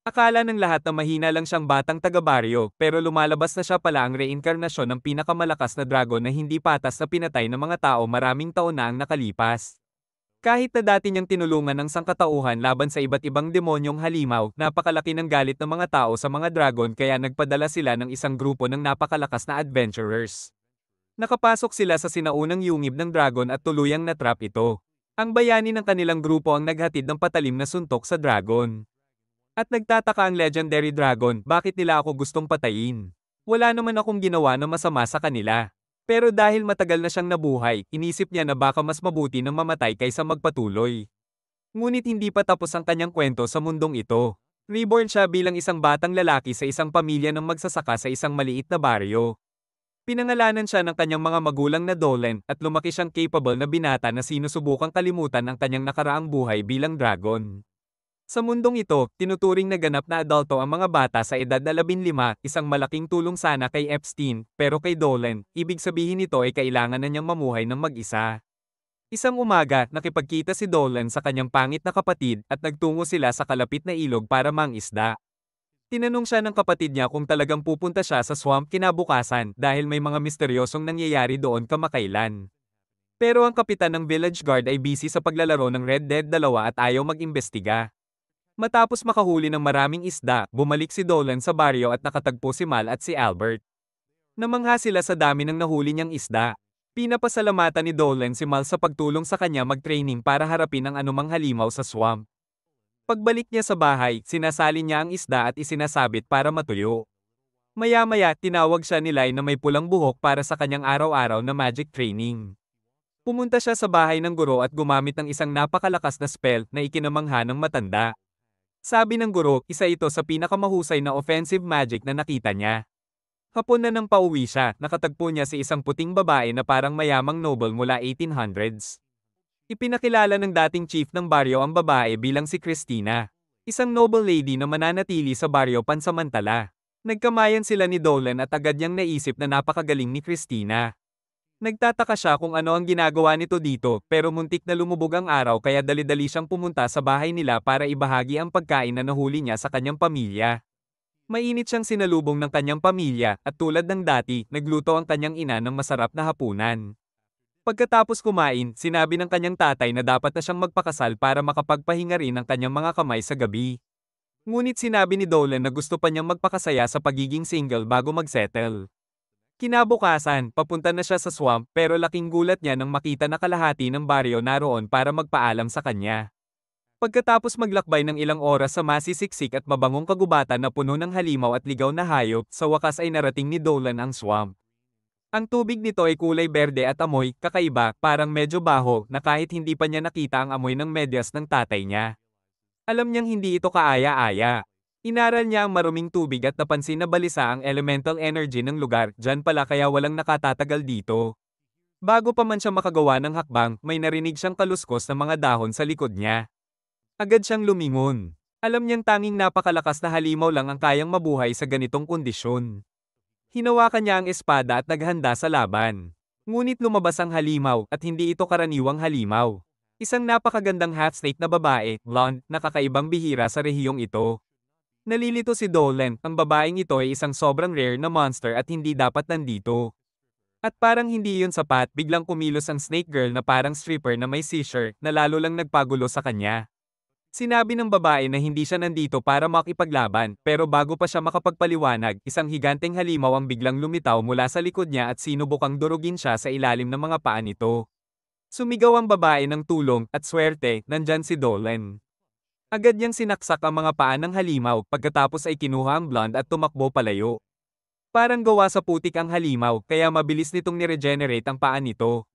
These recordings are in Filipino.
Akala ng lahat na mahina lang siyang batang taga-baryo, pero lumalabas na siya pala ang reinkarnasyon ng pinakamalakas na dragon na hindi patas na pinatay ng mga tao maraming taon na ang nakalipas. Kahit na dati niyang tinulungan ng sangkatauhan laban sa iba't ibang demonyong halimaw, napakalaki ng galit ng mga tao sa mga dragon kaya nagpadala sila ng isang grupo ng napakalakas na adventurers. Nakapasok sila sa sinaunang yungib ng dragon at tuluyang natrap ito. Ang bayani ng kanilang grupo ang naghatid ng patalim na suntok sa dragon. At nagtataka ang legendary dragon, bakit nila ako gustong patayin? Wala naman akong ginawa na masama sa kanila. Pero dahil matagal na siyang nabuhay, inisip niya na baka mas mabuti nang mamatay kaysa magpatuloy. Ngunit hindi pa tapos ang kanyang kwento sa mundong ito. Reborn siya bilang isang batang lalaki sa isang pamilya ng magsasaka sa isang maliit na baryo. Pinangalanan siya ng kanyang mga magulang na Dolen at lumaki siyang capable na binata na sinusubukang kalimutan ang kanyang nakaraang buhay bilang dragon. Sa mundong ito, tinuturing na ganap na adulto ang mga bata sa edad na 15, isang malaking tulong sana kay Epstein, pero kay Dolan, ibig sabihin nito ay kailangan na niyang mamuhay ng mag-isa. Isang umaga, nakipagkita si Dolan sa kanyang pangit na kapatid at nagtungo sila sa kalapit na ilog para mangisda. Tinanong siya ng kapatid niya kung talagang pupunta siya sa swamp kinabukasan dahil may mga misteryosong nangyayari doon kamakailan. Pero ang kapitan ng village guard ay busy sa paglalaro ng Red Dead 2 at ayaw mag-imbestiga. Matapos makahuli ng maraming isda, bumalik si Dolan sa baryo at nakatagpo si Mal at si Albert. Namangha sila sa dami ng nahuli niyang isda. Pinapasalamatan ni Dolan si Mal sa pagtulong sa kanya mag-training para harapin ang anumang halimaw sa swamp. Pagbalik niya sa bahay, sinasalin niya ang isda at isinasabit para matuyo. Maya-maya, tinawag siya ni Lai na may pulang buhok para sa kanyang araw-araw na magic training. Pumunta siya sa bahay ng guro at gumamit ng isang napakalakas na spell na ikinamangha ng matanda. Sabi ng guro, isa ito sa pinakamahusay na offensive magic na nakita niya. Hapon na nang pauwi siya, nakatagpo niya si isang puting babae na parang mayamang noble mula 1800s. Ipinakilala ng dating chief ng baryo ang babae bilang si Christina. Isang noble lady na mananatili sa baryo pansamantala. Nagkamayan sila ni Dolan at agad niyang naisip na napakagaling ni Christina. Nagtataka siya kung ano ang ginagawa nito dito, pero muntik na lumubog ang araw kaya dali-dali siyang pumunta sa bahay nila para ibahagi ang pagkain na nahuli niya sa kanyang pamilya. Mainit siyang sinalubong ng kanyang pamilya, at tulad ng dati, nagluto ang kanyang ina ng masarap na hapunan. Pagkatapos kumain, sinabi ng kanyang tatay na dapat na siyang magpakasal para makapagpahinga rin ang kanyang mga kamay sa gabi. Ngunit sinabi ni Dolan na gusto pa niyang magpakasaya sa pagiging single bago magsettle. Kinabukasan, papunta na siya sa swamp pero laking gulat niya nang makita na kalahati ng baryo naroon para magpaalam sa kanya. Pagkatapos maglakbay ng ilang oras sa masisiksik at mabangong kagubatan na puno ng halimaw at ligaw na hayop, sa wakas ay narating ni Dolan ang swamp. Ang tubig nito ay kulay berde at amoy, kakaiba, parang medyo baho, na kahit hindi pa niya nakita ang amoy ng medyas ng tatay niya. Alam niyang hindi ito kaaya-aya. Inaral niya ang maruming tubig at napansin na balisa ang elemental energy ng lugar, dyan pala kaya walang nakatatagal dito. Bago pa man siya makagawa ng hakbang, may narinig siyang kaluskos na mga dahon sa likod niya. Agad siyang lumingon. Alam niyang tanging napakalakas na halimaw lang ang kayang mabuhay sa ganitong kondisyon. Hinawakan niya ang espada at naghanda sa laban. Ngunit lumabas ang halimaw at hindi ito karaniwang halimaw. Isang napakagandang half-snake na babae, blonde, na kakaibang bihira sa rehiyong ito. Nalilito si Dolan, ang babaeng ito ay isang sobrang rare na monster at hindi dapat nandito. At parang hindi yun sapat, biglang kumilos ang snake girl na parang stripper na may seizure, na lalo lang nagpagulo sa kanya. Sinabi ng babae na hindi siya nandito para makipaglaban, pero bago pa siya makapagpaliwanag, isang higanteng halimaw ang biglang lumitaw mula sa likod niya at sinubukang durugin siya sa ilalim ng mga paa nito. Sumigaw ang babae ng tulong, at swerte, nandyan si Dolan. Agad niyang sinaksak ang mga paa ng halimaw, pagkatapos ay kinuha ang blonde at tumakbo palayo. Parang gawa sa putik ang halimaw, kaya mabilis nitong niregenerate ang paa nito.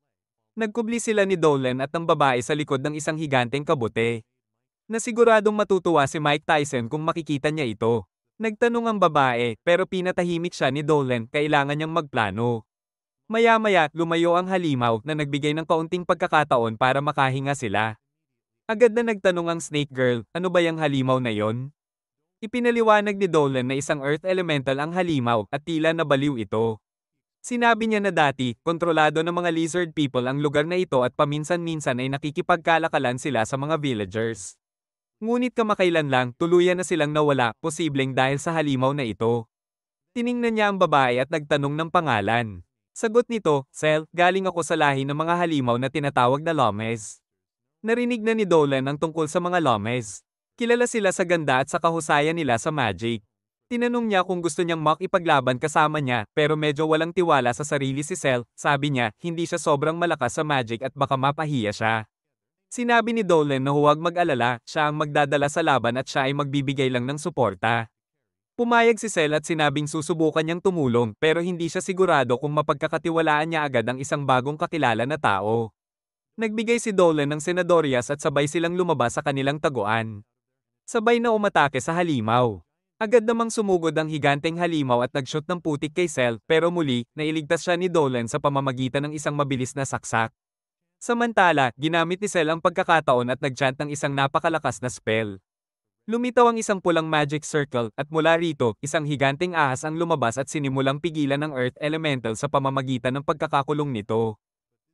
Nagkubli sila ni Dolan at ng babae sa likod ng isang higanteng kabute. Nasiguradong matutuwa si Mike Tyson kung makikita niya ito. Nagtanong ang babae, pero pinatahimik siya ni Dolan, kailangan niyang magplano. Maya-maya, lumayo ang halimaw na nagbigay ng kaunting pagkakataon para makahinga sila. Agad na nagtanong ang snake girl, ano ba yung halimaw na yon? Ipinaliwanag ni Dolan na isang earth elemental ang halimaw at tila nabaliw ito. Sinabi niya na dati, kontrolado ng mga lizard people ang lugar na ito at paminsan-minsan ay nakikipagkalakalan sila sa mga villagers. Ngunit kamakailan lang, tuluyan na silang nawala, posibleng dahil sa halimaw na ito. Tiningnan niya ang babae at nagtanong ng pangalan. Sagot nito, Sel, galing ako sa lahi ng mga halimaw na tinatawag na Lomez. Narinig na ni Dolan ang tungkol sa mga Lomez. Kilala sila sa ganda at sa kahusayan nila sa magic. Tinanong niya kung gusto niyang makipaglaban kasama niya, pero medyo walang tiwala sa sarili si Sel. Sabi niya, hindi siya sobrang malakas sa magic at baka mapahiya siya. Sinabi ni Dolan na huwag mag-alala, siya ang magdadala sa laban at siya ay magbibigay lang ng suporta. Pumayag si Sel at sinabing susubukan niyang tumulong, pero hindi siya sigurado kung mapagkakatiwalaan niya agad ang isang bagong kakilala na tao. Nagbigay si Dolan ng senadorias at sabay silang lumabas sa kanilang taguan. Sabay na umatake sa halimaw. Agad namang sumugod ang higanteng halimaw at nag-shoot ng putik kay Sel, pero muli, nailigtas siya ni Dolan sa pamamagitan ng isang mabilis na saksak. Samantala, ginamit ni Sel ang pagkakataon at nag-chant ng isang napakalakas na spell. Lumitaw ang isang pulang magic circle, at mula rito, isang higanteng ahas ang lumabas at sinimulang pigilan ng Earth Elemental sa pamamagitan ng pagkakakulong nito.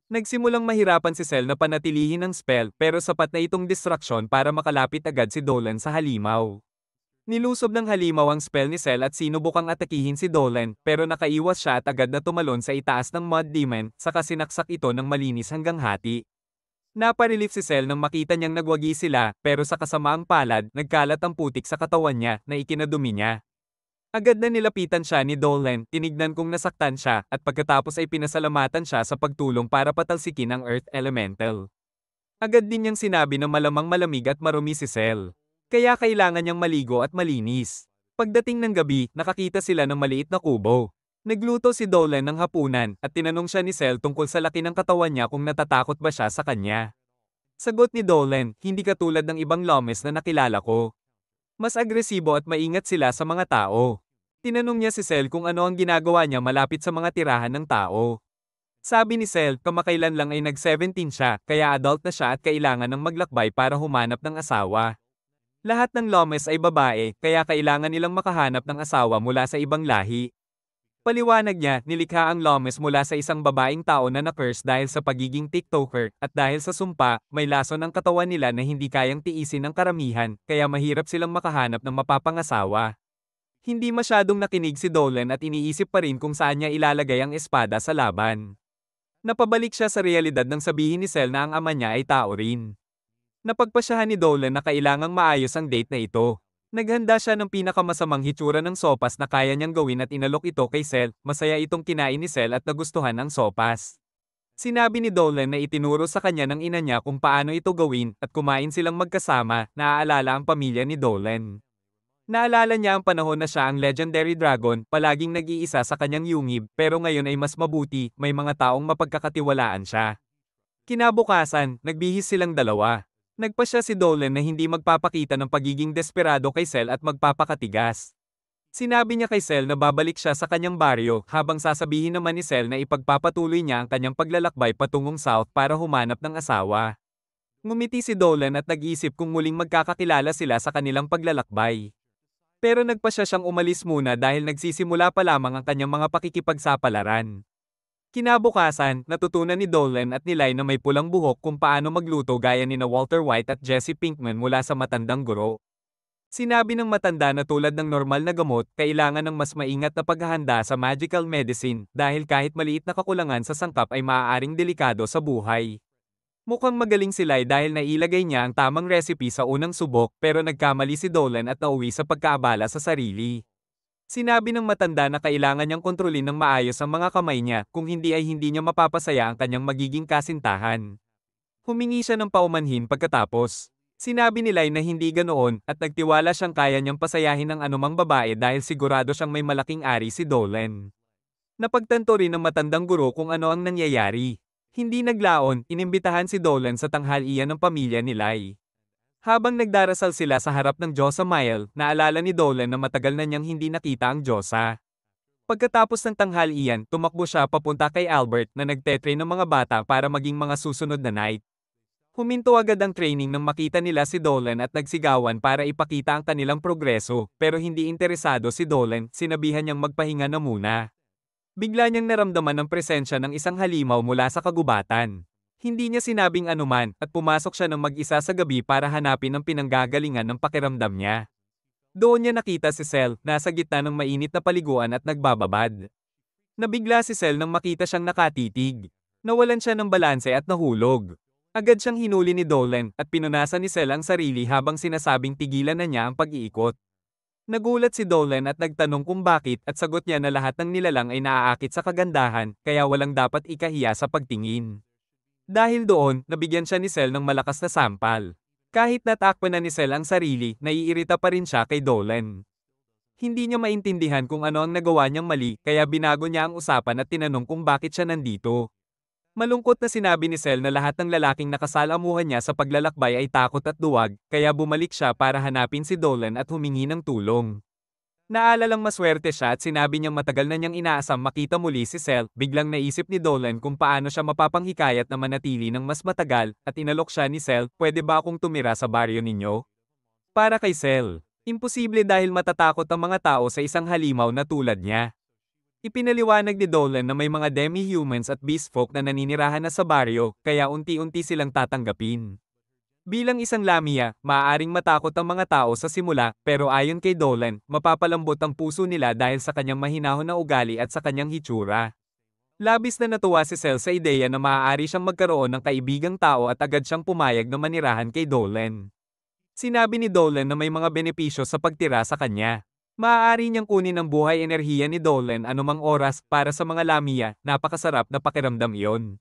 Nagsimulang mahirapan si Cell na panatilihin ang spell, pero sapat na itong distraksyon para makalapit agad si Dolan sa halimaw. Nilusob ng halimaw ang spell ni Cell at sinubukang atakihin si Dolan, pero nakaiwas siya at agad na tumalon sa itaas ng Mud Demon, saka sinaksak ito ng malinis hanggang hati. Naparelief si Cell nang makita niyang nagwagi sila, pero sa kasamaang palad, nagkalat ang putik sa katawan niya, na ikinadumi niya. Agad na nilapitan siya ni Dolan, tinignan kung nasaktan siya, at pagkatapos ay pinasalamatan siya sa pagtulong para patalsikin ang Earth Elemental. Agad din niyang sinabi na malamang malamig at marumi si Cell. Kaya kailangan niyang maligo at malinis. Pagdating ng gabi, nakakita sila ng maliit na kubo. Nagluto si Dolan ng hapunan, at tinanong siya ni Cell tungkol sa laki ng katawan niya kung natatakot ba siya sa kanya. Sagot ni Dolan, hindi katulad ng ibang Lomez na nakilala ko. Mas agresibo at maingat sila sa mga tao. Tinanong niya si Cell kung ano ang ginagawa niya malapit sa mga tirahan ng tao. Sabi ni Cell, kamakailan lang ay nag-17 siya, kaya adult na siya at kailangan ng maglakbay para humanap ng asawa. Lahat ng Lomez ay babae, kaya kailangan nilang makahanap ng asawa mula sa ibang lahi. Paliwanag niya, nilikha ang Lomez mula sa isang babaeng tao na na-curse dahil sa pagiging TikToker, at dahil sa sumpa, may lason ang katawan nila na hindi kayang tiisin ng karamihan, kaya mahirap silang makahanap ng mapapangasawa. Hindi masyadong nakinig si Dolan at iniisip pa rin kung saan niya ilalagay ang espada sa laban. Napabalik siya sa realidad nang sabihin ni Cell na ang ama niya ay tao rin. Napagpasyahan ni Dolan na kailangang maayos ang date na ito. Naghanda siya ng pinakamasamang hitsura ng sopas na kaya niyang gawin at inalok ito kay Cell. Masaya itong kinain ni Cell at nagustuhan ang sopas. Sinabi ni Dolan na itinuro sa kanya ng ina niya kung paano ito gawin at kumain silang magkasama. Naaalala ang pamilya ni Dolan. Naalala niya ang panahon na siya ang legendary dragon, palaging nag-iisa sa kanyang yungib, pero ngayon ay mas mabuti, may mga taong mapagkakatiwalaan siya. Kinabukasan, nagbihis silang dalawa. Nagpasya si Dolan na hindi magpapakita ng pagiging desperado kay Cell at magpapakatigas. Sinabi niya kay Cell na babalik siya sa kanyang baryo, habang sasabihin naman ni Cell na ipagpapatuloy niya ang kanyang paglalakbay patungong south para humanap ng asawa. Ngumiti si Dolan at nag-isip kung muling magkakakilala sila sa kanilang paglalakbay. Pero nagpasya siyang umalis muna dahil nagsisimula pa lamang ang kanyang mga pakikipagsapalaran. Kinabukasan, natutunan ni Dolan at ni Lai na may pulang buhok kung paano magluto gaya ni na Walter White at Jesse Pinkman mula sa matandang guro. Sinabi ng matanda na tulad ng normal na gamot, kailangan ng mas maingat na paghahanda sa magical medicine dahil kahit maliit na kakulangan sa sangkap ay maaaring delikado sa buhay. Mukhang magaling si Lai dahil nailagay niya ang tamang recipe sa unang subok, pero nagkamali si Dolan at nauwi sa pagkaabala sa sarili. Sinabi ng matanda na kailangan niyang kontrolin ng maayos ang mga kamay niya, kung hindi ay hindi niya mapapasaya ang kanyang magiging kasintahan. Humingi siya ng paumanhin pagkatapos. Sinabi ni Lai na hindi ganoon, at nagtiwala siyang kaya niyang pasayahin ang anumang babae dahil sigurado siyang may malaking ari si Dolan. Napagtanto rin ng matandang guro kung ano ang nangyayari. Hindi naglaon, inimbitahan si Dolan sa tanghalian ng pamilya ni Lai. Habang nagdarasal sila sa harap ng Diyosa Mael, naalala ni Dolan na matagal na niyang hindi nakita ang Diyosa. Pagkatapos ng tanghalian, tumakbo siya papunta kay Albert na nagtetrain ng mga bata para maging mga susunod na knight. Huminto agad ang training nang makita nila si Dolan at nagsigawan para ipakita ang kanilang progreso, pero hindi interesado si Dolan, sinabihan niyang magpahinga na muna. Bigla niyang naramdaman ang presensya ng isang halimaw mula sa kagubatan. Hindi niya sinabing anuman at pumasok siya ng mag-isa sa gabi para hanapin ang pinanggagalingan ng pakiramdam niya. Doon niya nakita si Cell, nasa gitna ng mainit na paliguan at nagbababad. Nabigla si Cell nang makita siyang nakatitig. Nawalan siya ng balanse at nahulog. Agad siyang hinuli ni Dolan at pinunasan ni Cell ang sarili habang sinasabing tigilan na niya ang pag-iikot. Nagulat si Dolan at nagtanong kung bakit at sagot niya na lahat ng nilalang ay naaakit sa kagandahan kaya walang dapat ikahiya sa pagtingin. Dahil doon, nabigyan siya ni Cell ng malakas na sampal. Kahit natakpan na ni Cell ang sarili, naiirita pa rin siya kay Dolan. Hindi niya maintindihan kung ano ang nagawa niyang mali kaya binago niya ang usapan at tinanong kung bakit siya nandito. Malungkot na sinabi ni Cell na lahat ng lalaking nakasalamuhan niya sa paglalakbay ay takot at duwag, kaya bumalik siya para hanapin si Dolan at humingi ng tulong. Naalalang maswerte siya at sinabi niyang matagal na niyang inaasam makita muli si Cell, biglang naisip ni Dolan kung paano siya mapapanghikayat na manatili ng mas matagal, at inalok siya ni Cell, pwede ba akong tumira sa baryo ninyo? Para kay Cell, imposible dahil matatakot ang mga tao sa isang halimaw na tulad niya. Ipinaliwanag ni Dolan na may mga demi-humans at beastfolk na naninirahan na sa baryo, kaya unti-unti silang tatanggapin. Bilang isang Lamia, maaaring matakot ang mga tao sa simula, pero ayon kay Dolan, mapapalambot ang puso nila dahil sa kanyang mahinahon na ugali at sa kanyang hitsura. Labis na natuwa si Cell sa ideya na maaari siyang magkaroon ng kaibigang tao at agad siyang pumayag na manirahan kay Dolan. Sinabi ni Dolan na may mga benepisyo sa pagtira sa kanya. Maaari niyang kunin ang buhay enerhiya ni Dolan anumang oras para sa mga Lamia, napakasarap na pakiramdam iyon.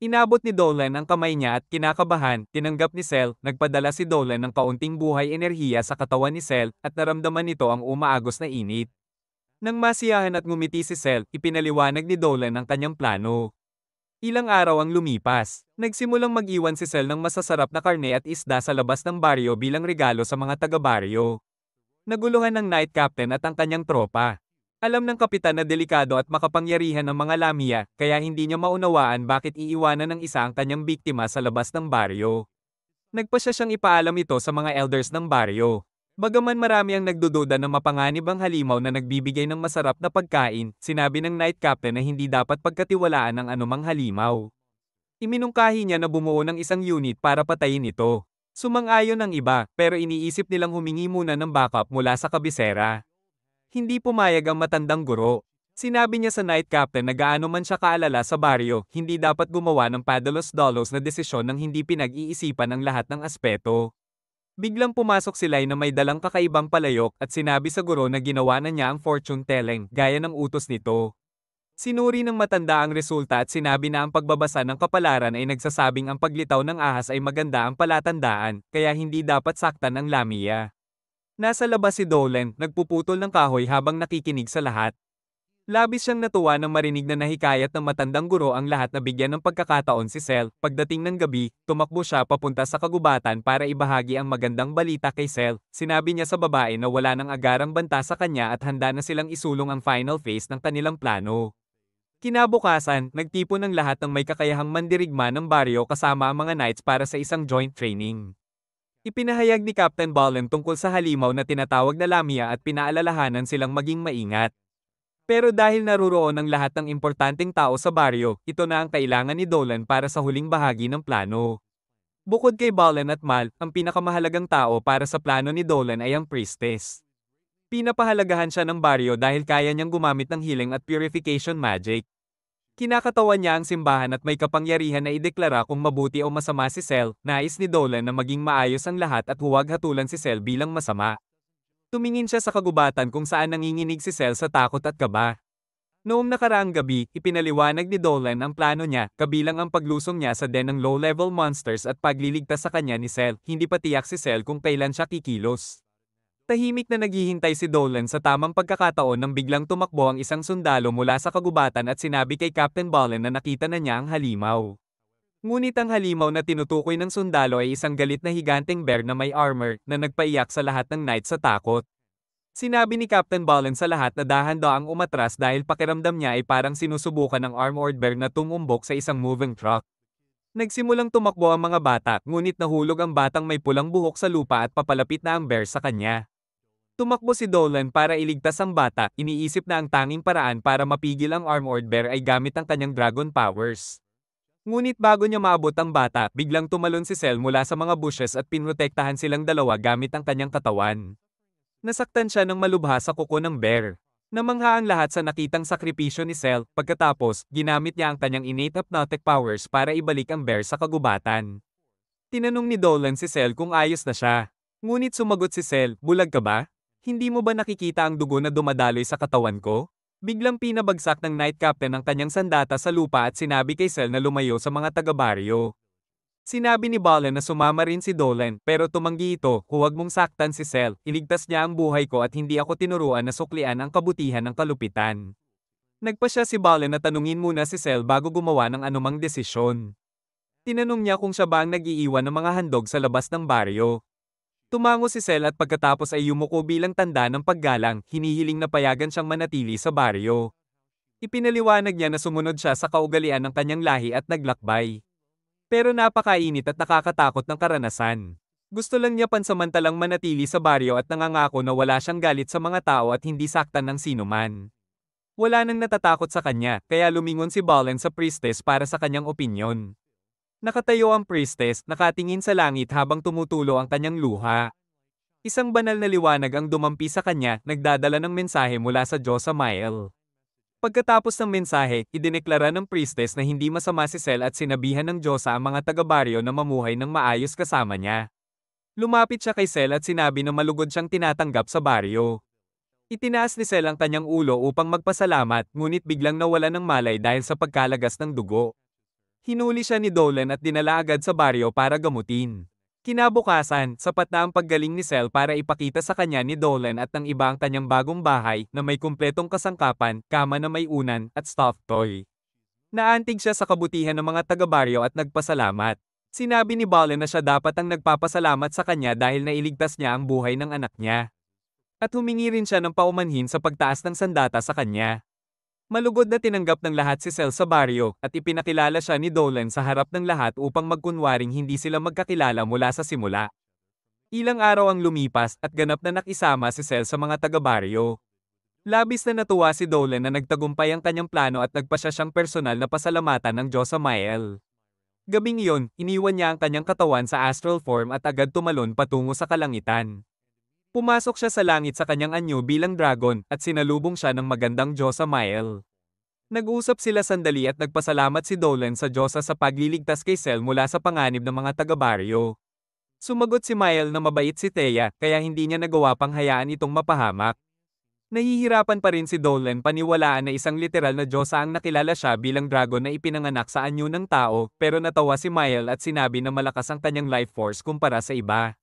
Inabot ni Dolan ang kamay niya at kinakabahan, tinanggap ni Cell, nagpadala si Dolan ng kaunting buhay enerhiya sa katawan ni Cell at naramdaman nito ang umaagos na init. Nang masiyahan at ngumiti si Cell, ipinaliwanag ni Dolan ang kanyang plano. Ilang araw ang lumipas. Nagsimulang mag-iwan si Cell ng masasarap na karne at isda sa labas ng baryo bilang regalo sa mga taga-baryo. Naguluhan ng Night Captain at ang kanyang tropa. Alam ng kapitan na delikado at makapangyarihan ng mga Lamia, kaya hindi niya maunawaan bakit iiwanan ng isa ang kanyang biktima sa labas ng baryo. Nagpasya siyang ipaalam ito sa mga elders ng baryo. Bagaman marami ang nagdududa na mapanganib ang halimaw na nagbibigay ng masarap na pagkain, sinabi ng Night Captain na hindi dapat pagkatiwalaan ng anumang halimaw. Iminungkahi niya na bumuo ng isang unit para patayin ito. Sumang-ayon ang iba, pero iniisip nilang humingi muna ng backup mula sa kabisera. Hindi pumayag ang matandang guro. Sinabi niya sa Night Captain na gaano man siya kaalala sa baryo, hindi dapat gumawa ng padalos-dalos na desisyon nang hindi pinag-iisipan ang lahat ng aspeto. Biglang pumasok si Lai na may dalang kakaibang palayok at sinabi sa guro na ginawa na niya ang fortune telling, gaya ng utos nito. Sinuri ng matanda ang resulta at sinabi na ang pagbabasa ng kapalaran ay nagsasabing ang paglitaw ng ahas ay maganda ang palatandaan, kaya hindi dapat saktan ang Lamia. Nasa labas si Dolan, nagpuputol ng kahoy habang nakikinig sa lahat. Labis siyang natuwa nang marinig na nahikayat ng matandang guro ang lahat na bigyan ng pagkakataon si Cell. Pagdating ng gabi, tumakbo siya papunta sa kagubatan para ibahagi ang magandang balita kay Cell. Sinabi niya sa babae na wala nang agarang banta sa kanya at handa na silang isulong ang final phase ng kanilang plano. Kinabukasan, nagtipon ng lahat ng may kakayahang mandirigma ng baryo kasama ang mga knights para sa isang joint training. Ipinahayag ni Captain Ballen tungkol sa halimaw na tinatawag na Lamia at pinaalalahanan silang maging maingat. Pero dahil naruroon ang lahat ng importanteng tao sa baryo, ito na ang kailangan ni Dolan para sa huling bahagi ng plano. Bukod kay Ballen at Mal, ang pinakamahalagang tao para sa plano ni Dolan ay ang priestess. Pinapahalagahan siya ng baryo dahil kaya niyang gumamit ng healing at purification magic. Kinakatawan niya ang simbahan at may kapangyarihan na ideklara kung mabuti o masama si Cell. Nais ni Dolan na maging maayos ang lahat at huwag hatulan si Cell bilang masama. Tumingin siya sa kagubatan kung saan nanginginig si Cell sa takot at kaba. Noong nakaraang gabi, ipinaliwanag ni Dolan ang plano niya, kabilang ang paglusong niya sa den ng low-level monsters at pagliligtas sa kanya ni Cell. Hindi pa tiyak si Cell kung kailan siya kikilos. Tahimik na naghihintay si Dolan sa tamang pagkakataon nang biglang tumakbo ang isang sundalo mula sa kagubatan at sinabi kay Captain Ballen na nakita na niya ang halimaw. Ngunit ang halimaw na tinutukoy ng sundalo ay isang galit na higanteng bear na may armor na nagpaiyak sa lahat ng knights sa takot. Sinabi ni Captain Ballen sa lahat na dahan-daang umatras dahil pakiramdam niya ay parang sinusubukan ng armored bear na tumumbok sa isang moving truck. Nagsimulang tumakbo ang mga bata, ngunit nahulog ang batang may pulang buhok sa lupa at papalapit na ang bear sa kanya. Tumakbo si Dolan para iligtas ang bata, iniisip na ang tanging paraan para mapigil ang armored bear ay gamit ang kanyang dragon powers. Ngunit bago niya maabot ang bata, biglang tumalon si Cell mula sa mga bushes at pinrotektahan silang dalawa gamit ang kanyang katawan. Nasaktan siya ng malubha sa kuko ng bear. Namangha ang lahat sa nakitang sakripisyo ni Cell, pagkatapos, ginamit niya ang kanyang innate hypnotic powers para ibalik ang bear sa kagubatan. Tinanong ni Dolan si Cell kung ayos na siya. Ngunit sumagot si Cell, bulag ka ba? Hindi mo ba nakikita ang dugo na dumadaloy sa katawan ko? Biglang pinabagsak ng Night Captain ang kanyang sandata sa lupa at sinabi kay Cell na lumayo sa mga taga-baryo. Sinabi ni Balin na sumama rin si Dolan pero tumanggi ito, huwag mong saktan si Cell, iligtas niya ang buhay ko at hindi ako tinuruan na suklian ang kabutihan ng kalupitan. Nagpa siya si Balin na tanungin muna si Cell bago gumawa ng anumang desisyon. Tinanong niya kung siya ba ang nag-iiwan ng mga handog sa labas ng baryo. Tumango si Cell at pagkatapos ay yumuko bilang tanda ng paggalang, hinihiling na payagan siyang manatili sa baryo. Ipinaliwanag niya na sumunod siya sa kaugalian ng kanyang lahi at naglakbay. Pero napakainit at nakakatakot ng karanasan. Gusto lang niya pansamantalang manatili sa baryo at nangangako na wala siyang galit sa mga tao at hindi saktan ng sinuman. Wala nang natatakot sa kanya, kaya lumingon si Balin sa priestess para sa kanyang opinyon. Nakatayo ang priestess, nakatingin sa langit habang tumutulo ang kanyang luha. Isang banal na liwanag ang dumampi sa kanya, nagdadala ng mensahe mula sa Diyos sa Mael. Pagkatapos ng mensahe, idineklara ng priestess na hindi masama si Cell at sinabihan ng Diyosa ang mga taga-baryo na mamuhay ng maayos kasama niya. Lumapit siya kay Cell at sinabi na malugod siyang tinatanggap sa baryo. Itinaas ni Cell ang kanyang ulo upang magpasalamat, ngunit biglang nawala ng malay dahil sa pagkalagas ng dugo. Hinuli siya ni Dolan at dinala agad sa baryo para gamutin. Kinabukasan, sapat na ang paggaling ni Cell para ipakita sa kanya ni Dolan at ng iba ang kanyang bagong bahay na may kumpletong kasangkapan, kama na may unan, at stuffed toy. Naantig siya sa kabutihan ng mga taga-baryo at nagpasalamat. Sinabi ni Balin na siya dapat ang nagpapasalamat sa kanya dahil nailigtas niya ang buhay ng anak niya. At humingi rin siya ng paumanhin sa pagtaas ng sandata sa kanya. Malugod na tinanggap ng lahat si Cell sa baryo at ipinakilala siya ni Dolan sa harap ng lahat upang magkunwaring hindi sila magkakilala mula sa simula. Ilang araw ang lumipas at ganap na nakisama si Cell sa mga taga-baryo. Labis na natuwa si Dolan na nagtagumpay ang kanyang plano at nagpasya siyang personal na pasalamatan ng Diyos sa Mael. Gabing iyon, iniwan niya ang kanyang katawan sa astral form at agad tumalon patungo sa kalangitan. Pumasok siya sa langit sa kanyang anyo bilang dragon at sinalubong siya ng magandang Diyosa Mael. Nag-usap sila sandali at nagpasalamat si Dolan sa Diyosa sa pagliligtas kay Cell mula sa panganib ng mga taga-baryo. Sumagot si Mael na mabait si Thea kaya hindi niya nagawa pang hayaan itong mapahamak. Nahihirapan pa rin si Dolan paniwalaan na isang literal na Diyosa ang nakilala siya bilang dragon na ipinanganak sa anyo ng tao, pero natawa si Mael at sinabi na malakas ang kanyang life force kumpara sa iba.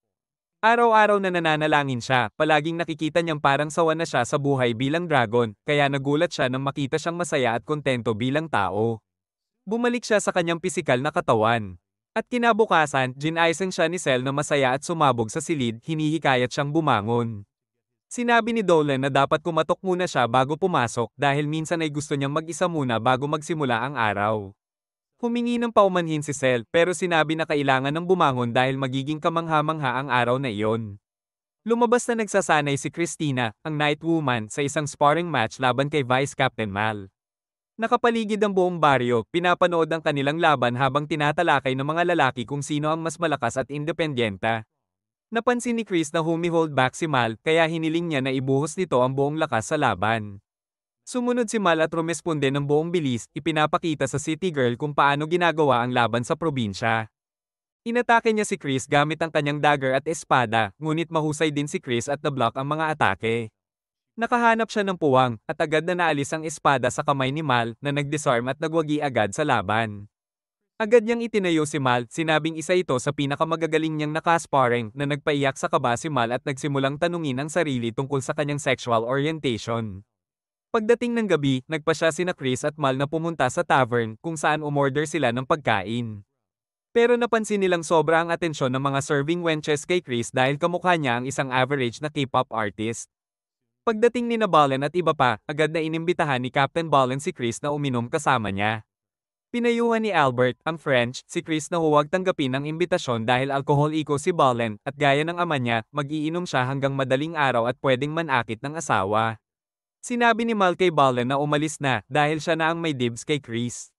Araw-araw na nananalangin siya, palaging nakikita niyang parang sawa na siya sa buhay bilang dragon, kaya nagulat siya nang makita siyang masaya at kontento bilang tao. Bumalik siya sa kanyang pisikal na katawan. At kinabukasan, ginaisang siya ni Cell na masaya at sumabog sa silid, hinihikayat siyang bumangon. Sinabi ni Dolan na dapat kumatok muna siya bago pumasok dahil minsan ay gusto niyang mag-isa muna bago magsimula ang araw. Humingi ng paumanhin si Cell pero sinabi na kailangan ng bumangon dahil magiging kamangha-mangha ang araw na iyon. Lumabas na nagsasanay si Christina, ang Night Woman, sa isang sparring match laban kay Vice Captain Mal. Nakapaligid ang buong baryo, pinapanood ang kanilang laban habang tinatalakay ng mga lalaki kung sino ang mas malakas at independyenta. Napansin ni Chris na humi-hold back si Mal kaya hiniling niya na ibuhos nito ang buong lakas sa laban. Sumunod si Mal at rumesponde ng buong bilis, ipinapakita sa City Girl kung paano ginagawa ang laban sa probinsya. Inatake niya si Chris gamit ang kanyang dagger at espada, ngunit mahusay din si Chris at na-block ang mga atake. Nakahanap siya ng puwang, at agad na naalis ang espada sa kamay ni Mal na nag-disarm at nagwagi agad sa laban. Agad niyang itinayo si Mal, sinabing isa ito sa pinakamagagaling niyang nakasparring na nagpaiyak sa kaba si Mal at nagsimulang tanungin ang sarili tungkol sa kanyang sexual orientation. Pagdating ng gabi, nagpasya sina Chris at Mal na pumunta sa tavern kung saan umorder sila ng pagkain. Pero napansin nilang sobra ang atensyon ng mga serving wenches kay Chris dahil kamukha niya ang isang average na K-pop artist. Pagdating ni Balin at iba pa, agad na inimbitahan ni Captain Balin si Chris na uminom kasama niya. Pinayuhan ni Albert, ang French, si Chris na huwag tanggapin ang imbitasyon dahil alkoholiko si Balin at gaya ng ama niya, mag-iinom siya hanggang madaling araw at pwedeng manakit ng asawa. Sinabi ni Mal kay Balin na umalis na dahil siya na ang may dibs kay Chris.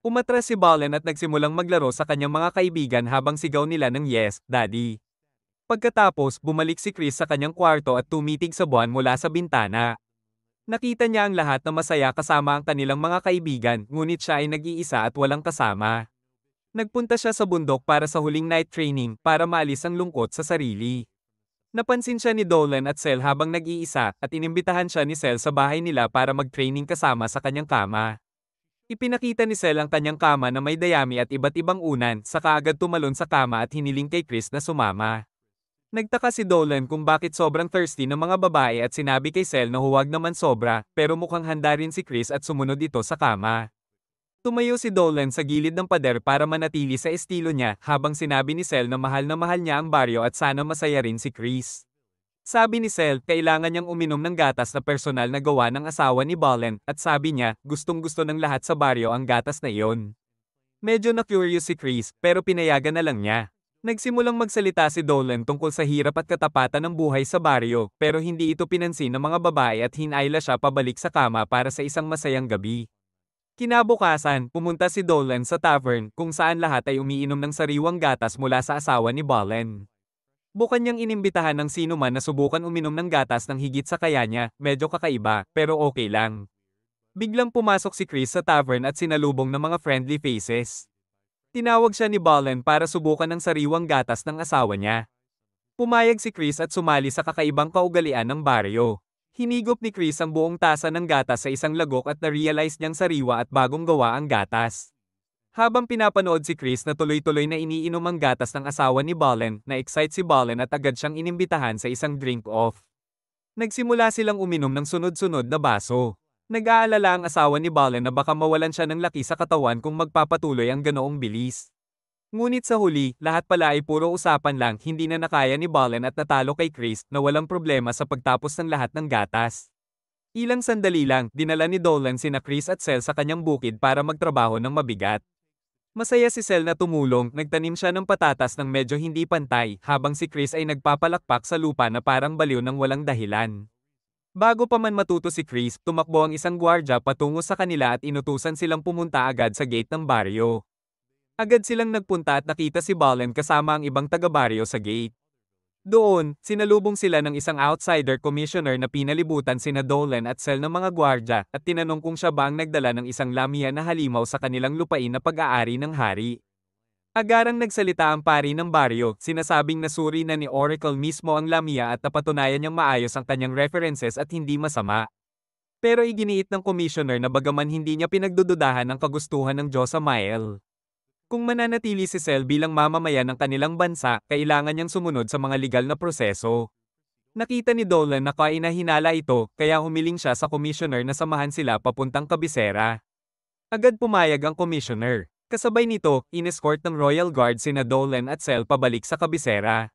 Umatras si Ballen at nagsimulang maglaro sa kanyang mga kaibigan habang sigaw nila ng "Yes, Daddy." Pagkatapos, bumalik si Chris sa kanyang kwarto at tumitig sa buwan mula sa bintana. Nakita niya ang lahat na masaya kasama ang kanilang mga kaibigan, ngunit siya ay nag-iisa at walang kasama. Nagpunta siya sa bundok para sa huling night training para maalis ang lungkot sa sarili. Napansin siya ni Dolan at Cell habang nag-iisa at inimbitahan siya ni Cell sa bahay nila para mag-training kasama sa kanyang kama. Ipinakita ni Cell ang kanyang kama na may dayami at iba't ibang unan, saka agad tumalon sa kama at hiniling kay Chris na sumama. Nagtaka si Dolan kung bakit sobrang thirsty ng mga babae at sinabi kay Cell na huwag naman sobra, pero mukhang handa rin si Chris at sumunod ito sa kama. Tumayo si Dolan sa gilid ng pader para manatili sa estilo niya habang sinabi ni Cell na mahal niya ang baryo at sana masaya rin si Chris. Sabi ni Cell, kailangan niyang uminom ng gatas na personal na gawa ng asawa ni Ballen at sabi niya, gustong-gusto ng lahat sa baryo ang gatas na iyon. Medyo na-curious si Chris pero pinayagan na lang niya. Nagsimulang magsalita si Dolan tungkol sa hirap at katapatan ng buhay sa baryo pero hindi ito pinansin ng mga babae at hinayla siya pabalik sa kama para sa isang masayang gabi. Kinabukasan, pumunta si Dolan sa tavern kung saan lahat ay umiinom ng sariwang gatas mula sa asawa ni Ballen. Bukan niyang inimbitahan ng sino man na subukan uminom ng gatas ng higit sa kaya niya, medyo kakaiba, pero okay lang. Biglang pumasok si Chris sa tavern at sinalubong ng mga friendly faces. Tinawag siya ni Ballen para subukan ng sariwang gatas ng asawa niya. Pumayag si Chris at sumali sa kakaibang kaugalian ng baryo. Hinigop ni Chris ang buong tasa ng gatas sa isang lagok at na-realize niyang sariwa at bagong gawa ang gatas. Habang pinapanood si Chris na tuloy-tuloy na iniinom ang gatas ng asawa ni Ballen, na-excite si Ballen at agad siyang inimbitahan sa isang drink-off. Nagsimula silang uminom ng sunod-sunod na baso. Nag-aalala ang asawa ni Ballen na baka mawalan siya ng laki sa katawan kung magpapatuloy ang ganoong bilis. Ngunit sa huli, lahat pala ay puro usapan lang, hindi na nakaya ni Ballen at natalo kay Chris na walang problema sa pagtapos ng lahat ng gatas. Ilang sandali lang, dinala ni Dolan sina Chris at Cell sa kanyang bukid para magtrabaho ng mabigat. Masaya si Cell na tumulong, nagtanim siya ng patatas ng medyo hindi pantay, habang si Chris ay nagpapalakpak sa lupa na parang baliw ng walang dahilan. Bago pa man matuto si Chris, tumakbo ang isang gwardya patungo sa kanila at inutusan silang pumunta agad sa gate ng baryo. Agad silang nagpunta at nakita si Ballen kasama ang ibang taga-baryo sa gate. Doon, sinalubong sila ng isang outsider commissioner na pinalibutan sina Dolan at Cell ng mga gwardya at tinanong kung siya ba ang nagdala ng isang lamia na halimaw sa kanilang lupain na pag-aari ng hari. Agarang nagsalita ang pari ng baryo, sinasabing nasuri na ni Oracle mismo ang lamia at napatunayan niyang maayos ang kanyang references at hindi masama. Pero iginiit ng commissioner na bagaman hindi niya pinagdududahan ang kagustuhan ng Diyos Samael. Kung mananatili si Cell bilang mamamayan ng kanilang bansa, kailangan niyang sumunod sa mga legal na proseso. Nakita ni Dolan na kainahinala ito, kaya humiling siya sa commissioner na samahan sila papuntang kabisera. Agad pumayag ang commissioner. Kasabay nito, inescort ng Royal Guard sina Dolan at Cell pabalik sa kabisera.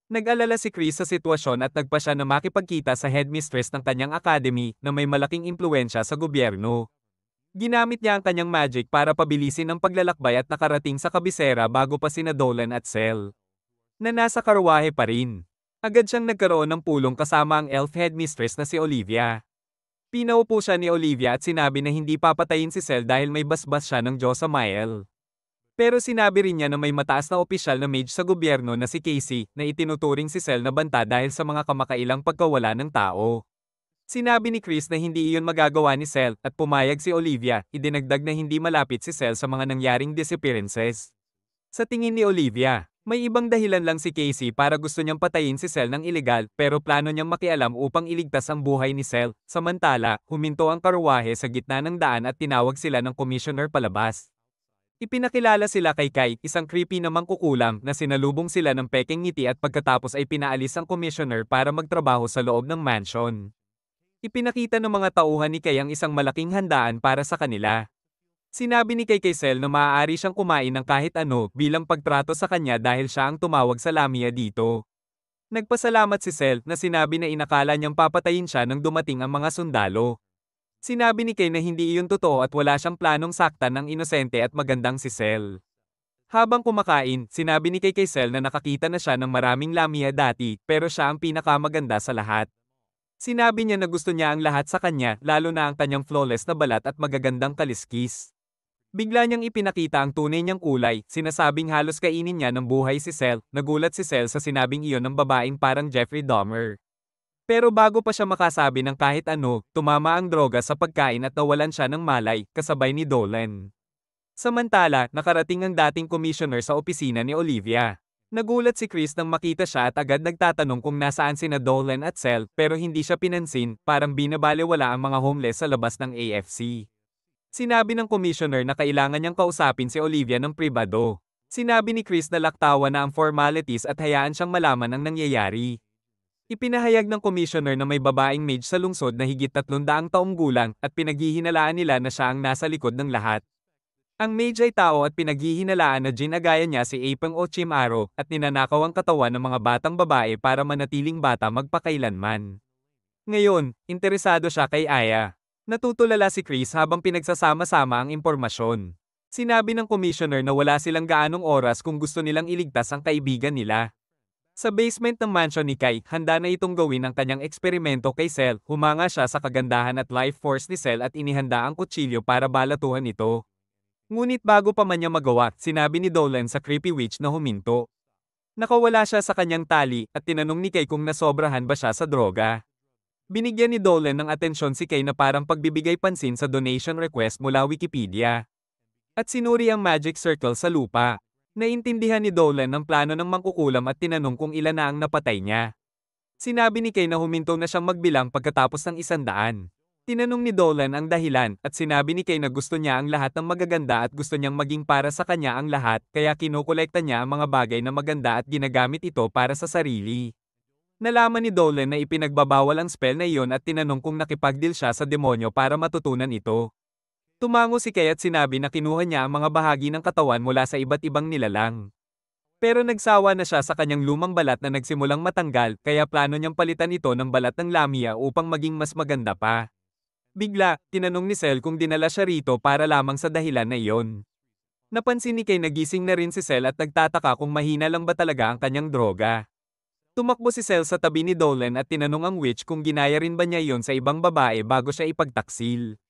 Nag-alala si Chris sa sitwasyon at nagpa siya na makipagkita sa headmistress ng kanyang academy na may malaking impluensya sa gobyerno. Ginamit niya ang kanyang magic para pabilisin ang paglalakbay at nakarating sa kabisera bago pa sina Dolan at Cell. Na nasa karwahe pa rin. Agad siyang nagkaroon ng pulong kasama ang elf headmistress na si Olivia. Pinaupo siya ni Olivia at sinabi na hindi papatayin si Cell dahil may basbas siya ng Diyos Samael. Pero sinabi rin niya na may mataas na opisyal na mage sa gobyerno na si Casey na itinuturing si Cell na banta dahil sa mga kamakailang pagkawala ng tao. Sinabi ni Chris na hindi iyon magagawa ni Cell at pumayag si Olivia, idinagdag na hindi malapit si Cell sa mga nangyaring disappearances. Sa tingin ni Olivia, may ibang dahilan lang si Casey para gusto niyang patayin si Cell ng ilegal pero plano niyang makialam upang iligtas ang buhay ni Cell. Samantala, huminto ang karwahe sa gitna ng daan at tinawag sila ng commissioner palabas. Ipinakilala sila kay Kai, isang creepy na mangkukulam na sinalubong sila ng pekeng ngiti at pagkatapos ay pinaalis ang commissioner para magtrabaho sa loob ng mansion. Ipinakita ng mga tauhan ni Kai ang isang malaking handaan para sa kanila. Sinabi ni kay Cell na maaari siyang kumain ng kahit ano bilang pagtrato sa kanya dahil siya ang tumawag sa lamia dito. Nagpasalamat si Cell na sinabi na inakala niyang papatayin siya nang dumating ang mga sundalo. Sinabi ni Kay na hindi iyon totoo at wala siyang planong saktan ng inosente at magandang si Cell. Habang kumakain, sinabi ni kay Cell na nakakita na siya ng maraming lamia dati pero siya ang pinakamaganda sa lahat. Sinabi niya na gusto niya ang lahat sa kanya lalo na ang kanyang flawless na balat at magagandang kaliskis. Bigla niyang ipinakita ang tunay niyang kulay, sinasabing halos kainin niya ng buhay si Cell, nagulat si Cell sa sinabing iyon ng babaeng parang Jeffrey Dahmer. Pero bago pa siya makasabi ng kahit ano, tumama ang droga sa pagkain at nawalan siya ng malay, kasabay ni Dolan. Samantala, nakarating ang dating commissioner sa opisina ni Olivia. Nagulat si Chris nang makita siya at agad nagtatanong kung nasaan sina Dolan at Cell, pero hindi siya pinansin, parang binabalewala ang mga homeless sa labas ng AFC. Sinabi ng commissioner na kailangan niyang kausapin si Olivia ng pribado. Sinabi ni Chris na laktawan na ang formalities at hayaan siyang malaman ang nangyayari. Ipinahayag ng commissioner na may babaeng mage sa lungsod na higit 300 taong gulang at pinaghihinalaan nila na siya ang nasa likod ng lahat. Ang mage ay tao at pinaghihinalaan na ginagaya niya si Apeng o Chimaro at ninanakaw ang katawan ng mga batang babae para manatiling bata magpakailanman. Ngayon, interesado siya kay Aya. Natutulala si Chris habang pinagsasama-sama ang impormasyon. Sinabi ng commissioner na wala silang gaanong oras kung gusto nilang iligtas ang kaibigan nila. Sa basement ng mansion ni Kai, handa na itong gawin ang kanyang eksperimento kay Cell, humanga siya sa kagandahan at life force ni Cell at inihanda ang kutsilyo para balatuhan ito. Ngunit bago pa man niya magawa, sinabi ni Dolan sa creepy witch na huminto. Nakawala siya sa kanyang tali at tinanong ni Kai kung nasobrahan ba siya sa droga. Binigyan ni Dolan ng atensyon si Kai na parang pagbibigay pansin sa donation request mula Wikipedia. At sinuri ang magic circle sa lupa. Naintindihan ni Dolan ang plano ng mangkukulam at tinanong kung ilan na ang napatay niya. Sinabi ni Kai na huminto na siyang magbilang pagkatapos ng 100. Tinanong ni Dolan ang dahilan at sinabi ni Kai na gusto niya ang lahat ng magaganda at gusto niyang maging para sa kanya ang lahat kaya kinukolekta niya ang mga bagay na maganda at ginagamit ito para sa sarili. Nalaman ni Dolan na ipinagbabawal ang spell na iyon at tinanong kung nakipagdeal siya sa demonyo para matutunan ito. Tumango si Kai at sinabi na kinuha niya ang mga bahagi ng katawan mula sa iba't ibang nilalang. Pero nagsawa na siya sa kanyang lumang balat na nagsimulang matanggal kaya plano niyang palitan ito ng balat ng Lamia upang maging mas maganda pa. Bigla, tinanong ni Cell kung dinala siya rito para lamang sa dahilan na iyon. Napansin ni Kai na gising na rin si Cell at nagtataka kung mahina lang ba talaga ang kanyang droga. Tumakbo si Cell sa tabi ni Dolan at tinanong ang witch kung ginaya rin ba niya iyon sa ibang babae bago siya ipagtaksil.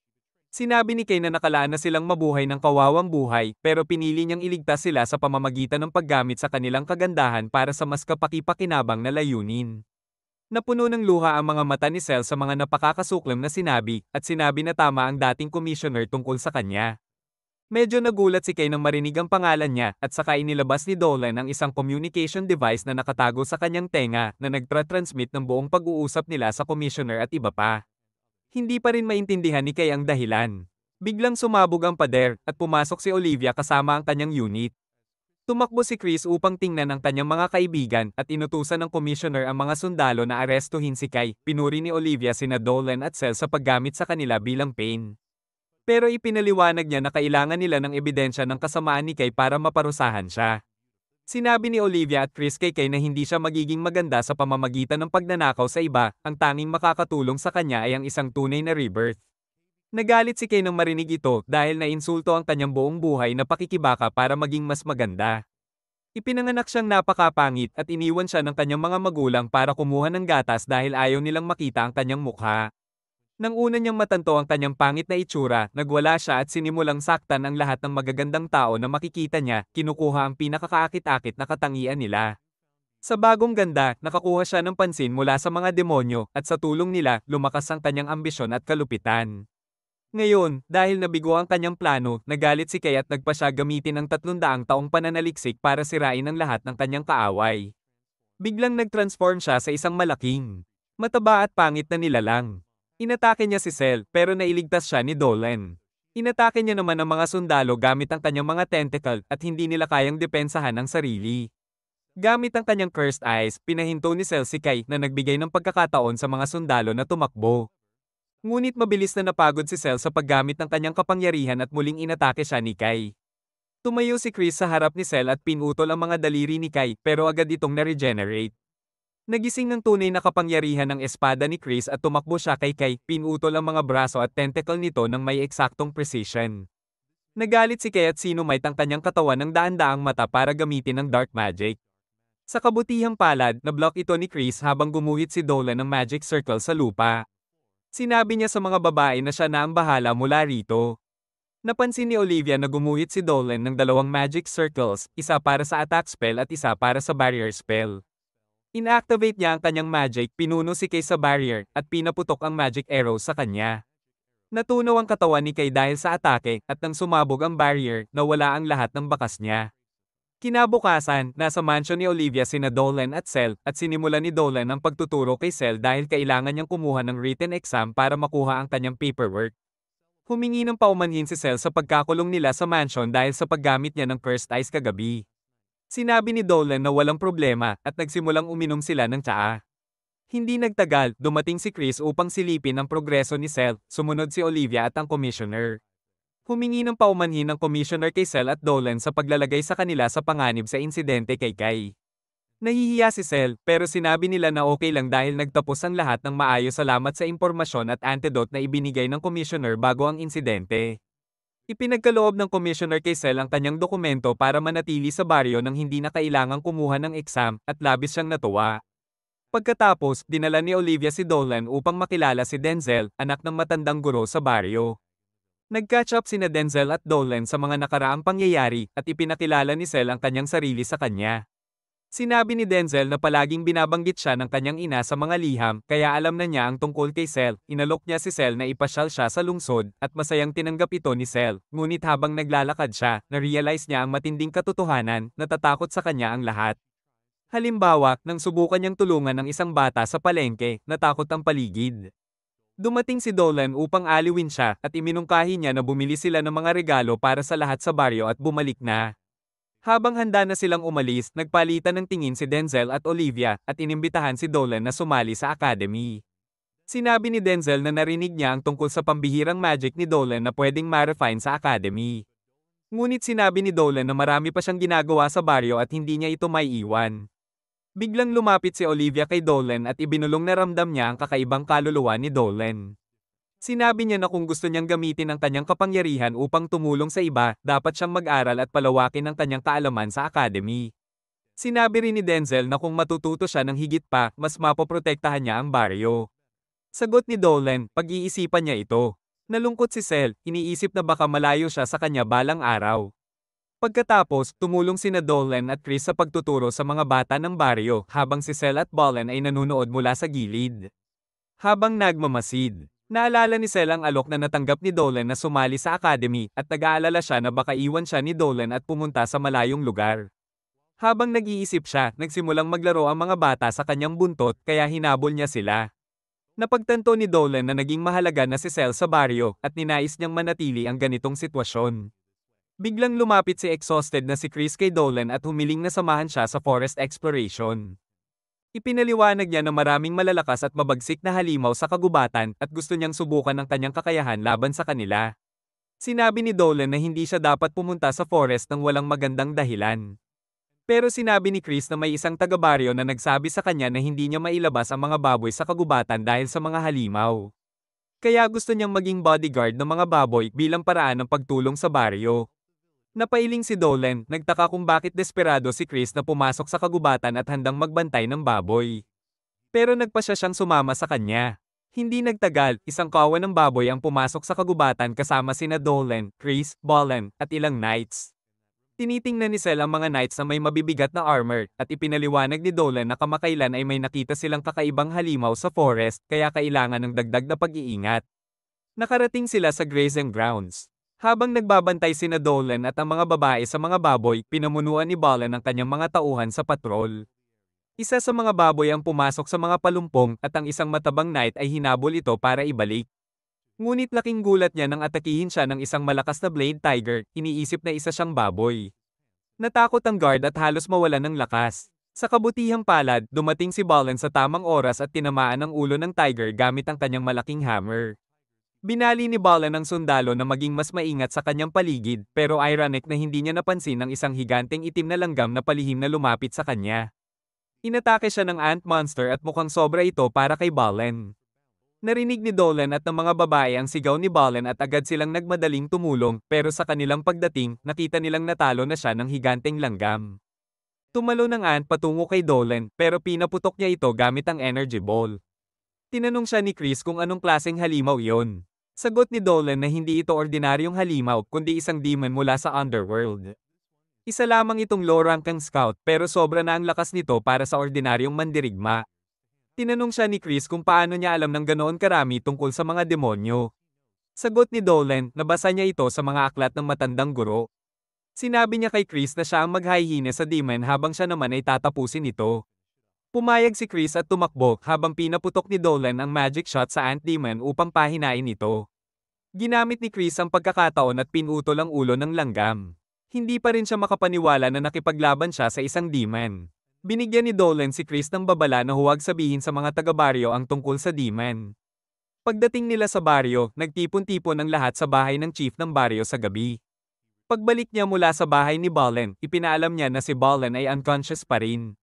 Sinabi ni Kai na nakalaan na silang mabuhay ng kawawang buhay pero pinili niyang iligtas sila sa pamamagitan ng paggamit sa kanilang kagandahan para sa mas kapaki-pakinabang na layunin. Napuno ng luha ang mga mata ni Cell sa mga napakakasuklam na sinabi at sinabi na tama ang dating commissioner tungkol sa kanya. Medyo nagulat si Kai nang marinig ang pangalan niya at saka inilabas ni Dolan ang isang communication device na nakatago sa kanyang tenga na nagtra-transmit ng buong pag-uusap nila sa commissioner at iba pa. Hindi pa rin maintindihan ni Kai ang dahilan. Biglang sumabog ang pader at pumasok si Olivia kasama ang kanyang unit. Tumakbo si Chris upang tingnan ang kanyang mga kaibigan at inutusan ng commissioner ang mga sundalo na arestuhin si Kai. Pinuri ni Olivia sina Dolan at Cell sa paggamit sa kanila bilang pain. Pero ipinaliwanag niya na kailangan nila ng ebidensya ng kasamaan ni Kai para maparusahan siya. Sinabi ni Olivia at Chris kay Kai na hindi siya magiging maganda sa pamamagitan ng pagnanakaw sa iba, ang tanging makakatulong sa kanya ay ang isang tunay na rebirth. Nagalit si Kai nang marinig ito dahil nainsulto ang kanyang buong buhay na pakikibaka para maging mas maganda. Ipinanganak siyang napakapangit at iniwan siya ng kanyang mga magulang para kumuha ng gatas dahil ayaw nilang makita ang kanyang mukha. Nang una niyang matanto ang kanyang pangit na itsura, nagwala siya at sinimulang saktan ang lahat ng magagandang tao na makikita niya, kinukuha ang pinakakaakit-akit na katangian nila. Sa bagong ganda, nakakuha siya ng pansin mula sa mga demonyo, at sa tulong nila, lumakas ang kanyang ambisyon at kalupitan. Ngayon, dahil nabigo ang kanyang plano, nagalit si Kai at nagpa siya gamitin ang 300 taong pananaliksik para sirain ang lahat ng kanyang kaaway. Biglang nag-transform siya sa isang malaking, mataba at pangit na nilalang. Inatake niya si Cell, pero nailigtas siya ni Dolan. Inatake niya naman ang mga sundalo gamit ang kanyang mga tentacle at hindi nila kayang depensahan ang sarili. Gamit ang kanyang cursed eyes, pinahinto ni Cell si Kai na nagbigay ng pagkakataon sa mga sundalo na tumakbo. Ngunit mabilis na napagod si Cell sa paggamit ng kanyang kapangyarihan at muling inatake siya ni Kai. Tumayo si Chris sa harap ni Cell at pinutol ang mga daliri ni Kai pero agad itong na-regenerate. Nagising ng tunay na kapangyarihan ng espada ni Chris at tumakbo siya kay Kai, pinutol ang mga braso at tentacle nito ng may eksaktong precision. Nagalit si Kai at sinumite ang kanyang katawan ng daan-daang mata para gamitin ang dark magic. Sa kabutihang palad, na-block ito ni Chris habang gumuhit si Dolan ng magic circle sa lupa. Sinabi niya sa mga babae na siya na ang bahala mula rito. Napansin ni Olivia na gumuhit si Dolan ng dalawang magic circles, isa para sa attack spell at isa para sa barrier spell. Inactivate niya ang kanyang magic, pinuno si Kay sa barrier, at pinaputok ang magic arrow sa kanya. Natunaw ang katawan ni Kay dahil sa atake, at nang sumabog ang barrier, nawala ang lahat ng bakas niya. Kinabukasan, nasa mansion ni Olivia sina Dolan at Cell, at sinimulan ni Dolan ang pagtuturo kay Cell dahil kailangan niyang kumuha ng written exam para makuha ang kanyang paperwork. Humingi ng paumanhin si Cell sa pagkakulong nila sa mansion dahil sa paggamit niya ng cursed ice kagabi. Sinabi ni Dolan na walang problema, at nagsimulang uminom sila ng tsaa. Hindi nagtagal, dumating si Chris upang silipin ang progreso ni Cell, sumunod si Olivia at ang commissioner. Humingi ng paumanhin ng commissioner kay Cell at Dolan sa paglalagay sa kanila sa panganib sa insidente kay Kai. Nahihiya si Cell, pero sinabi nila na okay lang dahil nagtapos ang lahat ng maayos salamat sa impormasyon at antidote na ibinigay ng commissioner bago ang insidente. Ipinagkaloob ng commissioner kay Cell ang kanyang dokumento para manatili sa baryo nang hindi na kailangang kumuha ng exam, at labis siyang natuwa. Pagkatapos, dinala ni Olivia si Dolan upang makilala si Denzel, anak ng matandang guro sa baryo. Nag-catch up sina Denzel at Dolan sa mga nakaraang pangyayari, at ipinakilala ni Cell ang kanyang sarili sa kanya. Sinabi ni Denzel na palaging binabanggit siya ng kanyang ina sa mga liham, kaya alam na niya ang tungkol kay Cell. Inalok niya si Cell na ipasyal siya sa lungsod, at masayang tinanggap ito ni Cell. Ngunit habang naglalakad siya, na-realize niya ang matinding katotohanan, natatakot sa kanya ang lahat. Halimbawa, nang subukan niyang tulungan ng isang bata sa palengke, natakot ang paligid. Dumating si Dolan upang aliwin siya, at iminungkahi niya na bumili sila ng mga regalo para sa lahat sa baryo at bumalik na. Habang handa na silang umalis, nagpalitan ng tingin si Denzel at Olivia, at inimbitahan si Dolan na sumali sa academy. Sinabi ni Denzel na narinig niya ang tungkol sa pambihirang magic ni Dolan na pwedeng ma-refine sa academy. Ngunit sinabi ni Dolan na marami pa siyang ginagawa sa baryo at hindi niya ito maiiwan. Biglang lumapit si Olivia kay Dolan at ibinulong na ramdam niya ang kakaibang kaluluwa ni Dolan. Sinabi niya na kung gusto niyang gamitin ang kanyang kapangyarihan upang tumulong sa iba, dapat siyang mag-aral at palawakin ang kanyang kaalaman sa academy. Sinabi rin ni Denzel na kung matututo siya ng higit pa, mas mapoprotektahan niya ang baryo. Sagot ni Dolan, pag-iisipan niya ito. Nalungkot si Cell, iniisip na baka malayo siya sa kanya balang araw. Pagkatapos, tumulong sina Dolan at Chris sa pagtuturo sa mga bata ng baryo, habang si Cell at Bolan ay nanunood mula sa gilid. Habang nagmamasid, naalala ni Cell ang alok na natanggap ni Dolan na sumali sa academy, at nag-aalala siya na baka iwan siya ni Dolan at pumunta sa malayong lugar. Habang nag-iisip siya, nagsimulang maglaro ang mga bata sa kanyang buntot, kaya hinabol niya sila. Napagtanto ni Dolan na naging mahalaga na si Cell sa baryo, at ninais niyang manatili ang ganitong sitwasyon. Biglang lumapit si exhausted na si Chris kay Dolan at humiling na samahan siya sa forest exploration. Ipinaliwanag niya na maraming malalakas at mabagsik na halimaw sa kagubatan, at gusto niyang subukan ang kanyang kakayahan laban sa kanila. Sinabi ni Dolan na hindi siya dapat pumunta sa forest nang walang magandang dahilan. Pero sinabi ni Chris na may isang taga-baryo na nagsabi sa kanya na hindi niya mailabas ang mga baboy sa kagubatan dahil sa mga halimaw. Kaya gusto niyang maging bodyguard ng mga baboy bilang paraan ng pagtulong sa baryo. Napailing si Dolan, nagtaka kung bakit desperado si Chris na pumasok sa kagubatan at handang magbantay ng baboy. Pero nagpasya siyang sumama sa kanya. Hindi nagtagal, isang kawan ng baboy ang pumasok sa kagubatan kasama sina Dolan, Chris, Bolan, at ilang knights. Tinitingnan ni Cell ang mga knights na may mabibigat na armor, at ipinaliwanag ni Dolan na kamakailan ay may nakita silang kakaibang halimaw sa forest, kaya kailangan ng dagdag na pag-iingat. Nakarating sila sa grazing grounds. Habang nagbabantay sina Dolan at ang mga babae sa mga baboy, pinamunuan ni Bolan ang kanyang mga tauhan sa patrol. Isa sa mga baboy ang pumasok sa mga palumpong, at ang isang matabang knight ay hinabol ito para ibalik. Ngunit laking gulat niya nang atakihin siya ng isang malakas na blade tiger, iniisip na isa siyang baboy. Natakot ang guard at halos mawalan ng lakas. Sa kabutihang palad, dumating si Bolan sa tamang oras at tinamaan ang ulo ng tiger gamit ang kanyang malaking hammer. Binali ni Bolan ang sundalo na maging mas maingat sa kanyang paligid, pero ironic na hindi niya napansin ang isang higanteng itim na langgam na palihim na lumapit sa kanya. Inatake siya ng ant monster at mukhang sobra ito para kay Bolan. Narinig ni Dolan at ng mga babae ang sigaw ni Bolan at agad silang nagmadaling tumulong, pero sa kanilang pagdating, nakita nilang natalo na siya ng higanteng langgam. Tumalo ng ant patungo kay Dolan, pero pinaputok niya ito gamit ang energy ball. Tinanong siya ni Chris kung anong klaseng halimaw iyon. Sagot ni Dolan na hindi ito ordinaryong halimaw kundi isang demon mula sa underworld. Isa lamang itong low-ranking scout pero sobra na ang lakas nito para sa ordinaryong mandirigma. Tinanong siya ni Chris kung paano niya alam ng ganoon karami tungkol sa mga demonyo. Sagot ni Dolan, nabasa niya ito sa mga aklat ng matandang guro. Sinabi niya kay Chris na siya ang maghahihina sa demon habang siya naman ay tatapusin ito. Pumayag si Chris at tumakbo habang pinaputok ni Dolan ang magic shot sa ant demon upang pahinain ito. Ginamit ni Chris ang pagkakataon at pinutol ang ulo ng langgam. Hindi pa rin siya makapaniwala na nakipaglaban siya sa isang demon. Binigyan ni Dolan si Chris ng babala na huwag sabihin sa mga taga-baryo ang tungkol sa demon. Pagdating nila sa baryo, nagtipon-tipon ang lahat sa bahay ng chief ng baryo sa gabi. Pagbalik niya mula sa bahay ni Balin, ipinaalam niya na si Balin ay unconscious pa rin.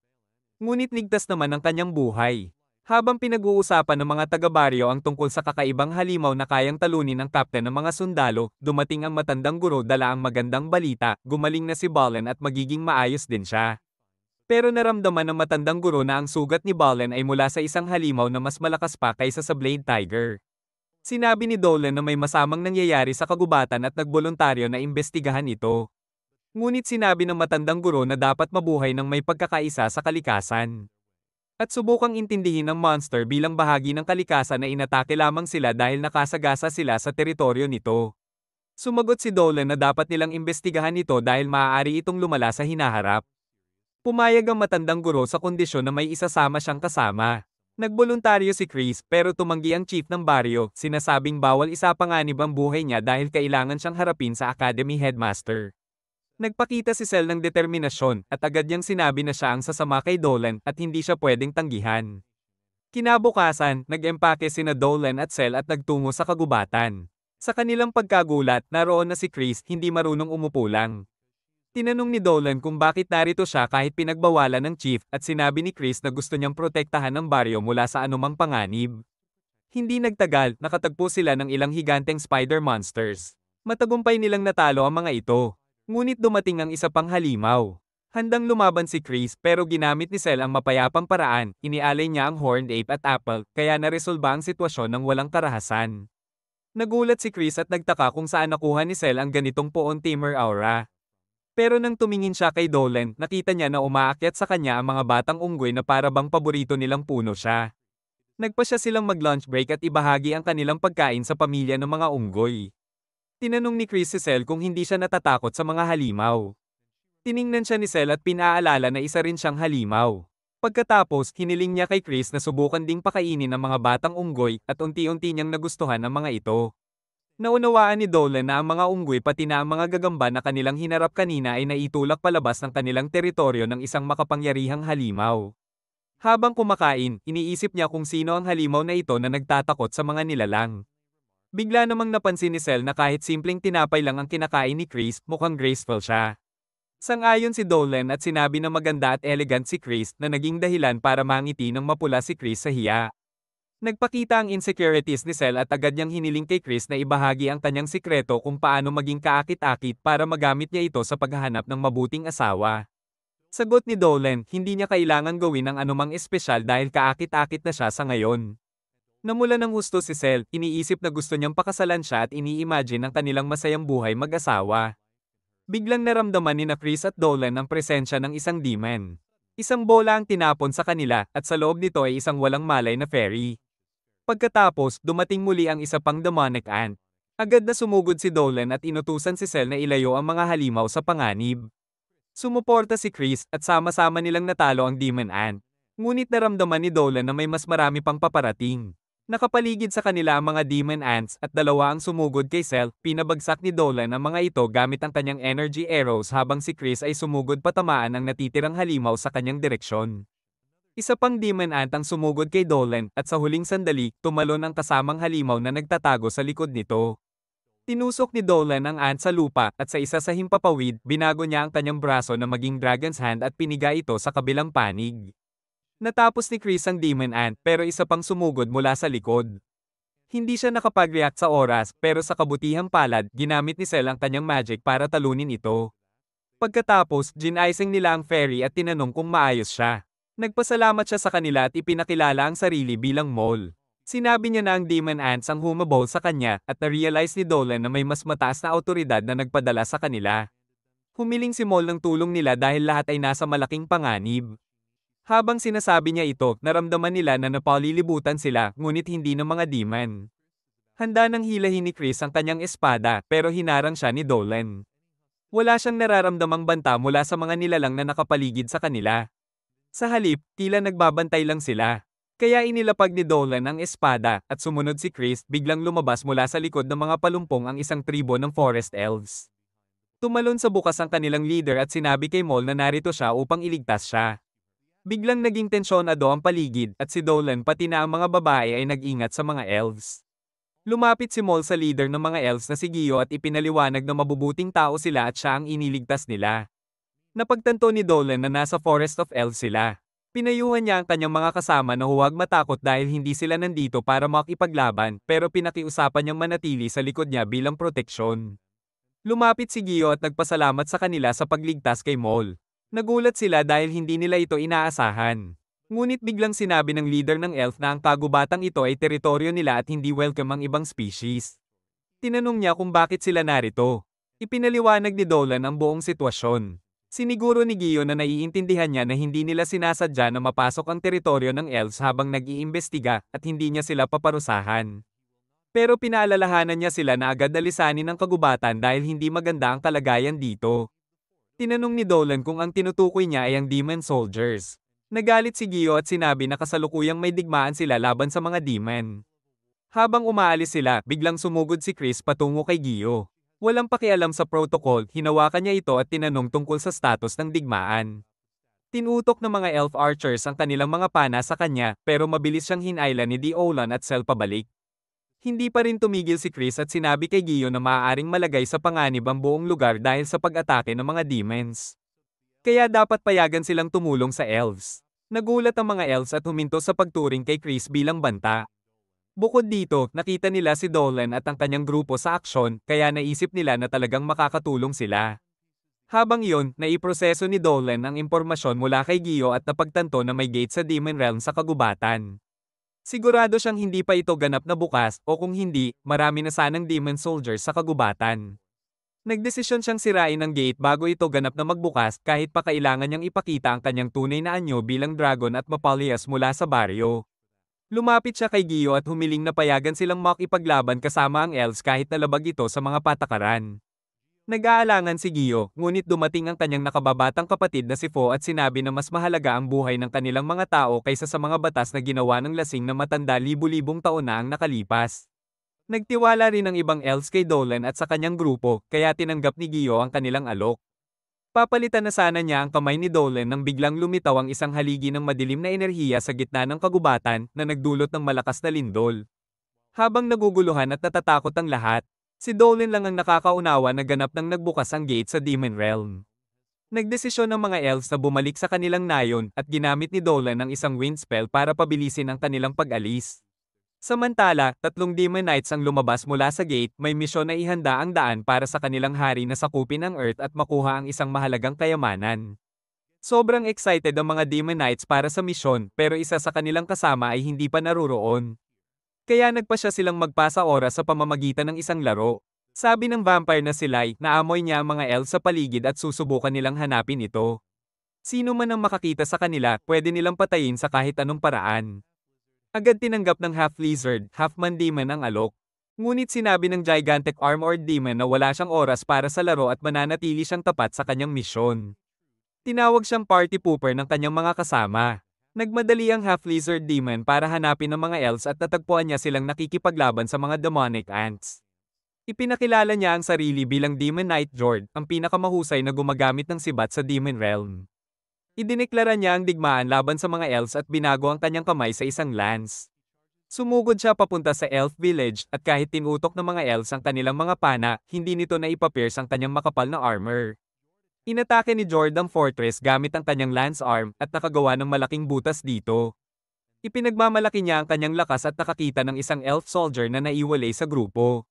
Ngunit ligtas naman ang kanyang buhay. Habang pinag-uusapan ng mga taga-baryo ang tungkol sa kakaibang halimaw na kayang talunin ang kapten ng mga sundalo, dumating ang matandang guro dala ang magandang balita, gumaling na si Balin at magiging maayos din siya. Pero naramdaman ng matandang guro na ang sugat ni Balin ay mula sa isang halimaw na mas malakas pa kaysa sa Blade Tiger. Sinabi ni Dolan na may masamang nangyayari sa kagubatan at nagboluntaryo na imbestigahan ito. Ngunit sinabi ng matandang guro na dapat mabuhay ng may pagkakaisa sa kalikasan. At subukang intindihin ng monster bilang bahagi ng kalikasan na inatake lamang sila dahil nakasagasa sila sa teritoryo nito. Sumagot si Dolan na dapat nilang imbestigahan ito dahil maaari itong lumala sa hinaharap. Pumayag ang matandang guro sa kondisyon na may isasama siyang kasama. Nagboluntaryo si Chris pero tumanggi ang chief ng baryo, sinasabing bawal isapanganib ang buhay niya dahil kailangan siyang harapin sa academy headmaster. Nagpakita si Cell ng determinasyon at agad niyang sinabi na siya ang sasama kay Dolan at hindi siya pwedeng tanggihan. Kinabukasan, nag-empake sina Dolan at Cell at nagtungo sa kagubatan. Sa kanilang pagkagulat, naroon na si Chris, hindi marunong umupo lang. Tinanong ni Dolan kung bakit narito siya kahit pinagbawalan ng chief at sinabi ni Chris na gusto niyang protektahan ang baryo mula sa anumang panganib. Hindi nagtagal, nakatagpo sila ng ilang higanteng spider monsters. Matagumpay nilang natalo ang mga ito. Ngunit dumating ang isa pang halimaw. Handang lumaban si Chris pero ginamit ni Cell ang mapayapang paraan, inialay niya ang horned ape at apple, kaya naresolba ang sitwasyon ng walang karahasan. Nagulat si Chris at nagtaka kung saan nakuha ni Cell ang ganitong poon tamer aura. Pero nang tumingin siya kay Dolan, nakita niya na umaakyat sa kanya ang mga batang unggoy na para bang paborito nilang puno siya. Nagpasya silang mag-lunch break at ibahagi ang kanilang pagkain sa pamilya ng mga unggoy. Tinanong ni Chris si Cell kung hindi siya natatakot sa mga halimaw. Tiningnan siya ni Cell at pinaalala na isa rin siyang halimaw. Pagkatapos, hiniling niya kay Chris na subukan ding pakainin ng mga batang unggoy at unti-unti niyang nagustuhan ang mga ito. Naunawaan ni Dolan na ang mga unggoy pati na ang mga gagamba na kanilang hinarap kanina ay naitulak palabas ng kanilang teritoryo ng isang makapangyarihang halimaw. Habang kumakain, iniisip niya kung sino ang halimaw na ito na nagtatakot sa mga nilalang. Bigla namang napansin ni Cell na kahit simpleng tinapay lang ang kinakain ni Chris, mukhang graceful siya. Sang-ayon si Dolan at sinabi na maganda at elegant si Chris na naging dahilan para mangiti ng mapula si Chris sa hiya. Nagpakita ang insecurities ni Cell at agad niyang hiniling kay Chris na ibahagi ang kanyang sikreto kung paano maging kaakit-akit para magamit niya ito sa paghahanap ng mabuting asawa. Sagot ni Dolan, hindi niya kailangan gawin ang anumang espesyal dahil kaakit-akit na siya sa ngayon. Namula ng husto si Cell, iniisip na gusto niyang pakasalan siya at ini-imagine ang kanilang masayang buhay mag-asawa. Biglang naramdaman ni Chris at Dolan ang presensya ng isang demon. Isang bola ang tinapon sa kanila at sa loob nito ay isang walang malay na fairy. Pagkatapos, dumating muli ang isa pang demonic ant. Agad na sumugod si Dolan at inutusan si Cell na ilayo ang mga halimaw sa panganib. Sumuporta si Chris at sama-sama nilang natalo ang demon ant. Ngunit naramdaman ni Dolan na may mas marami pang paparating. Nakapaligid sa kanila ang mga demon ants at dalawa ang sumugod kay Cell, pinabagsak ni Dolan ang mga ito gamit ang kanyang energy arrows habang si Chris ay sumugod patamaan ang natitirang halimaw sa kanyang direksyon. Isa pang demon ant ang sumugod kay Dolan at sa huling sandali, tumalon ang kasamang halimaw na nagtatago sa likod nito. Tinusok ni Dolan ang ant sa lupa at sa isa sa himpapawid, binago niya ang kanyang braso na maging dragon's hand at piniga ito sa kabilang panig. Natapos ni Chris ang demon ant pero isa pang sumugod mula sa likod. Hindi siya nakapag-react sa oras pero sa kabutihang palad, ginamit ni Cell ang kanyang magic para talunin ito. Pagkatapos, gin-icing nila ang fairy at tinanong kung maayos siya. Nagpasalamat siya sa kanila at ipinakilala ang sarili bilang mole. Sinabi niya na ang Demon Ants ang humabol sa kanya at na-realize ni Dolan na may mas mataas na awtoridad na nagpadala sa kanila. Humiling si Maul ng tulong nila dahil lahat ay nasa malaking panganib. Habang sinasabi niya ito, naramdaman nila na napalilibutan sila ngunit hindi ng mga demon. Handa nang hilahin ni Chris ang kanyang espada pero hinarang siya ni Dolan. Wala siyang nararamdamang banta mula sa mga nilalang na nakapaligid sa kanila. Sa halip, tila nagbabantay lang sila. Kaya inilapag ni Dolan ang espada at sumunod si Chris, biglang lumabas mula sa likod ng mga palumpong ang isang tribo ng Forest Elves. Tumalon sa bukas ang kanilang leader at sinabi kay Maul na narito siya upang iligtas siya. Biglang naging tensyonado ang paligid at si Dolan pati na ang mga babae ay nag-ingat sa mga elves. Lumapit si Maul sa leader ng mga elves na si Gio at ipinaliwanag na mabubuting tao sila at siya ang iniligtas nila. Napagtanto ni Dolan na nasa Forest of Elves sila. Pinayuhan niya ang kanyang mga kasama na huwag matakot dahil hindi sila nandito para makipaglaban pero pinakiusapan niyang manatili sa likod niya bilang proteksyon. Lumapit si Gio at nagpasalamat sa kanila sa pagligtas kay Maul. Nagulat sila dahil hindi nila ito inaasahan. Ngunit biglang sinabi ng leader ng elf na ang kagubatang ito ay teritoryo nila at hindi welcome ang ibang species. Tinanong niya kung bakit sila narito. Ipinaliwanag ni Dolan ang buong sitwasyon. Siniguro ni Gio na naiintindihan niya na hindi nila sinasadya na mapasok ang teritoryo ng elves habang nag-iimbestiga at hindi niya sila paparusahan. Pero pinaalalahanan niya sila na agad alisanin ng kagubatan dahil hindi maganda ang kalagayan dito. Tinanong ni Dolan kung ang tinutukoy niya ay ang demon soldiers. Nagalit si Gio at sinabi na kasalukuyang may digmaan sila laban sa mga demon. Habang umaalis sila, biglang sumugod si Chris patungo kay Gio. Walang pakialam sa protocol, hinawakan niya ito at tinanong tungkol sa status ng digmaan. Tinutok ng mga elf archers ang kanilang mga pana sa kanya, pero mabilis siyang hinailan ni Dolan at Cell pabalik. Hindi pa rin tumigil si Chris at sinabi kay Gio na maaaring malagay sa panganib ang buong lugar dahil sa pag-atake ng mga demons. Kaya dapat payagan silang tumulong sa elves. Nagulat ang mga elves at huminto sa pagturing kay Chris bilang banta. Bukod dito, nakita nila si Dolan at ang kanyang grupo sa aksyon, kaya naisip nila na talagang makakatulong sila. Habang iyon, naiproseso ni Dolan ang impormasyon mula kay Gio at napagtanto na may gate sa Demon Realm sa kagubatan. Sigurado siyang hindi pa ito ganap na bukas, o kung hindi, marami na sanang demon soldiers sa kagubatan. Nagdesisyon siyang sirain ang gate bago ito ganap na magbukas kahit pa kailangan niyang ipakita ang kanyang tunay na anyo bilang dragon at mapalias mula sa baryo. Lumapit siya kay Gio at humiling na payagan silang makipaglaban kasama ang elves kahit nalabag ito sa mga patakaran. Nag-aalangan si Gio, ngunit dumating ang kanyang nakababatang kapatid na si Fo at sinabi na mas mahalaga ang buhay ng kanilang mga tao kaysa sa mga batas na ginawa ng lasing na matanda libu-libong taon na ang nakalipas. Nagtiwala rin ang ibang elves kay Dolan at sa kanyang grupo, kaya tinanggap ni Gio ang kanilang alok. Papalitan na sana niya ang kamay ni Dolan nang biglang lumitaw ang isang haligi ng madilim na enerhiya sa gitna ng kagubatan na nagdulot ng malakas na lindol. Habang naguguluhan at natatakot ang lahat, si Dolan lang ang nakakaunawa na ganap nang nagbukas ang gate sa Demon Realm. Nagdesisyon ng mga elves na bumalik sa kanilang nayon at ginamit ni Dolan ang isang wind spell para pabilisin ang kanilang pag-alis. Samantala, 3 Demon Knights ang lumabas mula sa gate, may misyon na ihanda ang daan para sa kanilang hari na sakupin ang Earth at makuha ang isang mahalagang kayamanan. Sobrang excited ang mga Demon Knights para sa misyon, pero isa sa kanilang kasama ay hindi pa naruroon. Kaya nagpasya silang magpasa oras sa pamamagitan ng isang laro. Sabi ng vampire na si Lai, naamoy niya ang mga elves sa paligid at susubukan nilang hanapin ito. Sino man ang makakita sa kanila, pwede nilang patayin sa kahit anong paraan. Agad tinanggap ng half-lizard, half-man-demon ang alok. Ngunit sinabi ng gigantic armored demon na wala siyang oras para sa laro at mananatili siyang tapat sa kanyang misyon. Tinawag siyang party pooper ng kanyang mga kasama. Nagmadali ang half-lizard demon para hanapin ng mga elves at natagpuan niya silang nakikipaglaban sa mga demonic ants. Ipinakilala niya ang sarili bilang Demon Knight Jord, ang pinakamahusay na gumagamit ng sibat sa Demon Realm. Idineklara niya ang digmaan laban sa mga elves at binago ang kanyang kamay sa isang lance. Sumugod siya papunta sa elf village at kahit tinutok ng mga elves ang kanilang mga pana, hindi nito na ipapierce ang kanyang makapal na armor. Inatake ni Jord ang fortress gamit ang kanyang lance arm at nakagawa ng malaking butas dito. Ipinagmamalaki niya ang kanyang lakas at nakakita ng isang elf soldier na naiwalay sa grupo.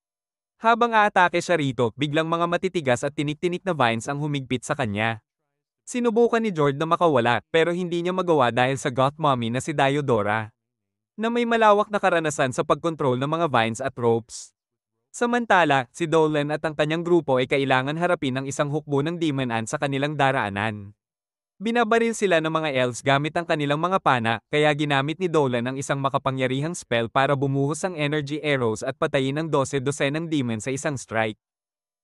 Habang aatake siya rito, biglang mga matitigas at tinik-tinik na vines ang humigpit sa kanya. Sinubukan ni Jord na makawala pero hindi niya magawa dahil sa goth mommy na si Diodora. na may malawak na karanasan sa pagkontrol ng mga vines at ropes. Samantala, si Dolan at ang kanyang grupo ay kailangan harapin ang isang hukbo ng Demon Ant sa kanilang daraanan. Binabaril sila ng mga elves gamit ang kanilang mga pana, kaya ginamit ni Dolan ang isang makapangyarihang spell para bumuhos ang energy arrows at patayin ang 12-dosenang demon sa isang strike.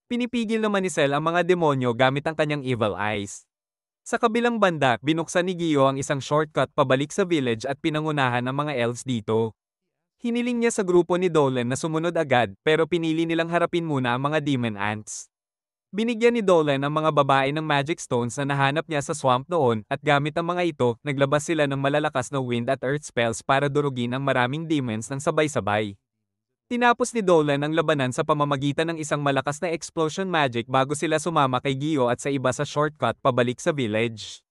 Pinipigil naman ni Cell ang mga demonyo gamit ang kanyang evil eyes. Sa kabilang banda, binuksan ni Gio ang isang shortcut pabalik sa village at pinangunahan ang mga elves dito. Hiniling niya sa grupo ni Dolan na sumunod agad, pero pinili nilang harapin muna ang mga demon ants. Binigyan ni Dolan ang mga babae ng magic stones na nahanap niya sa swamp noon, at gamit ang mga ito, naglabas sila ng malalakas na wind at earth spells para durugin ang maraming demons ng sabay-sabay. Tinapos ni Dolan ang labanan sa pamamagitan ng isang malakas na explosion magic bago sila sumama kay Gio at sa iba sa shortcut pabalik sa village.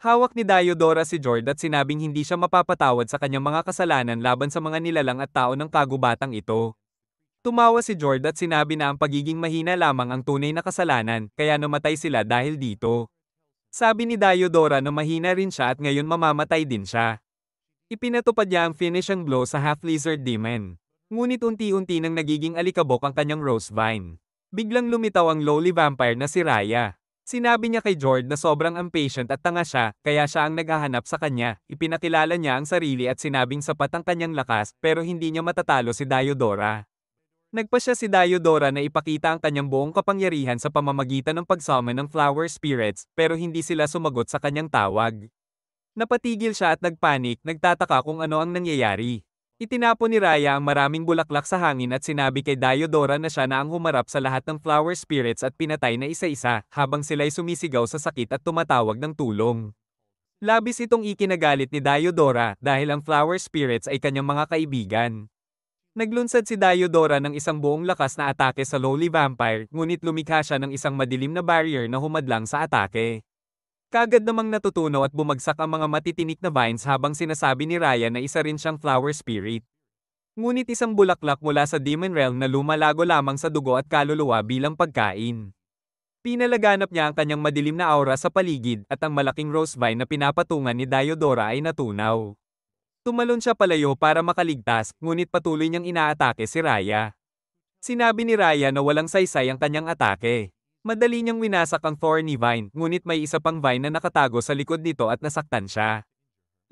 Hawak ni Diodora si Jord at sinabing hindi siya mapapatawad sa kanyang mga kasalanan laban sa mga nilalang at tao ng kagubatang ito. Tumawa si Jord at sinabi na ang pagiging mahina lamang ang tunay na kasalanan, kaya namatay sila dahil dito. Sabi ni Diodora na mahina rin siya at ngayon mamamatay din siya. Ipinatupad niya ang finishing blow sa half-lizard demon. Ngunit unti-unti nang nagiging alikabok ang kanyang rose vine. Biglang lumitaw ang lowly vampire na si Raya. Sinabi niya kay Jord na sobrang impatient at tanga siya, kaya siya ang naghahanap sa kanya. Ipinakilala niya ang sarili at sinabing sapat ang kanyang lakas, pero hindi niya matatalo si Diodora. Nagpa siya si Diodora na ipakita ang kanyang buong kapangyarihan sa pamamagitan ng pagsummon ng flower spirits, pero hindi sila sumagot sa kanyang tawag. Napatigil siya at nagpanik, nagtataka kung ano ang nangyayari. Itinapon ni Raya ang maraming bulaklak sa hangin at sinabi kay Diodora na siya na ang humarap sa lahat ng flower spirits at pinatay na isa-isa, habang sila'y sumisigaw sa sakit at tumatawag ng tulong. Labis itong ikinagalit ni Diodora dahil ang flower spirits ay kanyang mga kaibigan. Naglunsad si Diodora ng isang buong lakas na atake sa lowly vampire, ngunit lumikha siya ng isang madilim na barrier na humadlang sa atake. Kagad namang natutunaw at bumagsak ang mga matitinik na vines habang sinasabi ni Raya na isa rin siyang flower spirit. Ngunit isang bulaklak mula sa Demon Realm na lumalago lamang sa dugo at kaluluwa bilang pagkain. Pinalaganap niya ang kanyang madilim na aura sa paligid at ang malaking rose vine na pinapatungan ni Diodora ay natunaw. Tumalon siya palayo para makaligtas, ngunit patuloy niyang inaatake si Raya. Sinabi ni Raya na walang saysay ang kanyang atake. Madali niyang winasak ang thorny vine, ngunit may isa pang vine na nakatago sa likod nito at nasaktan siya.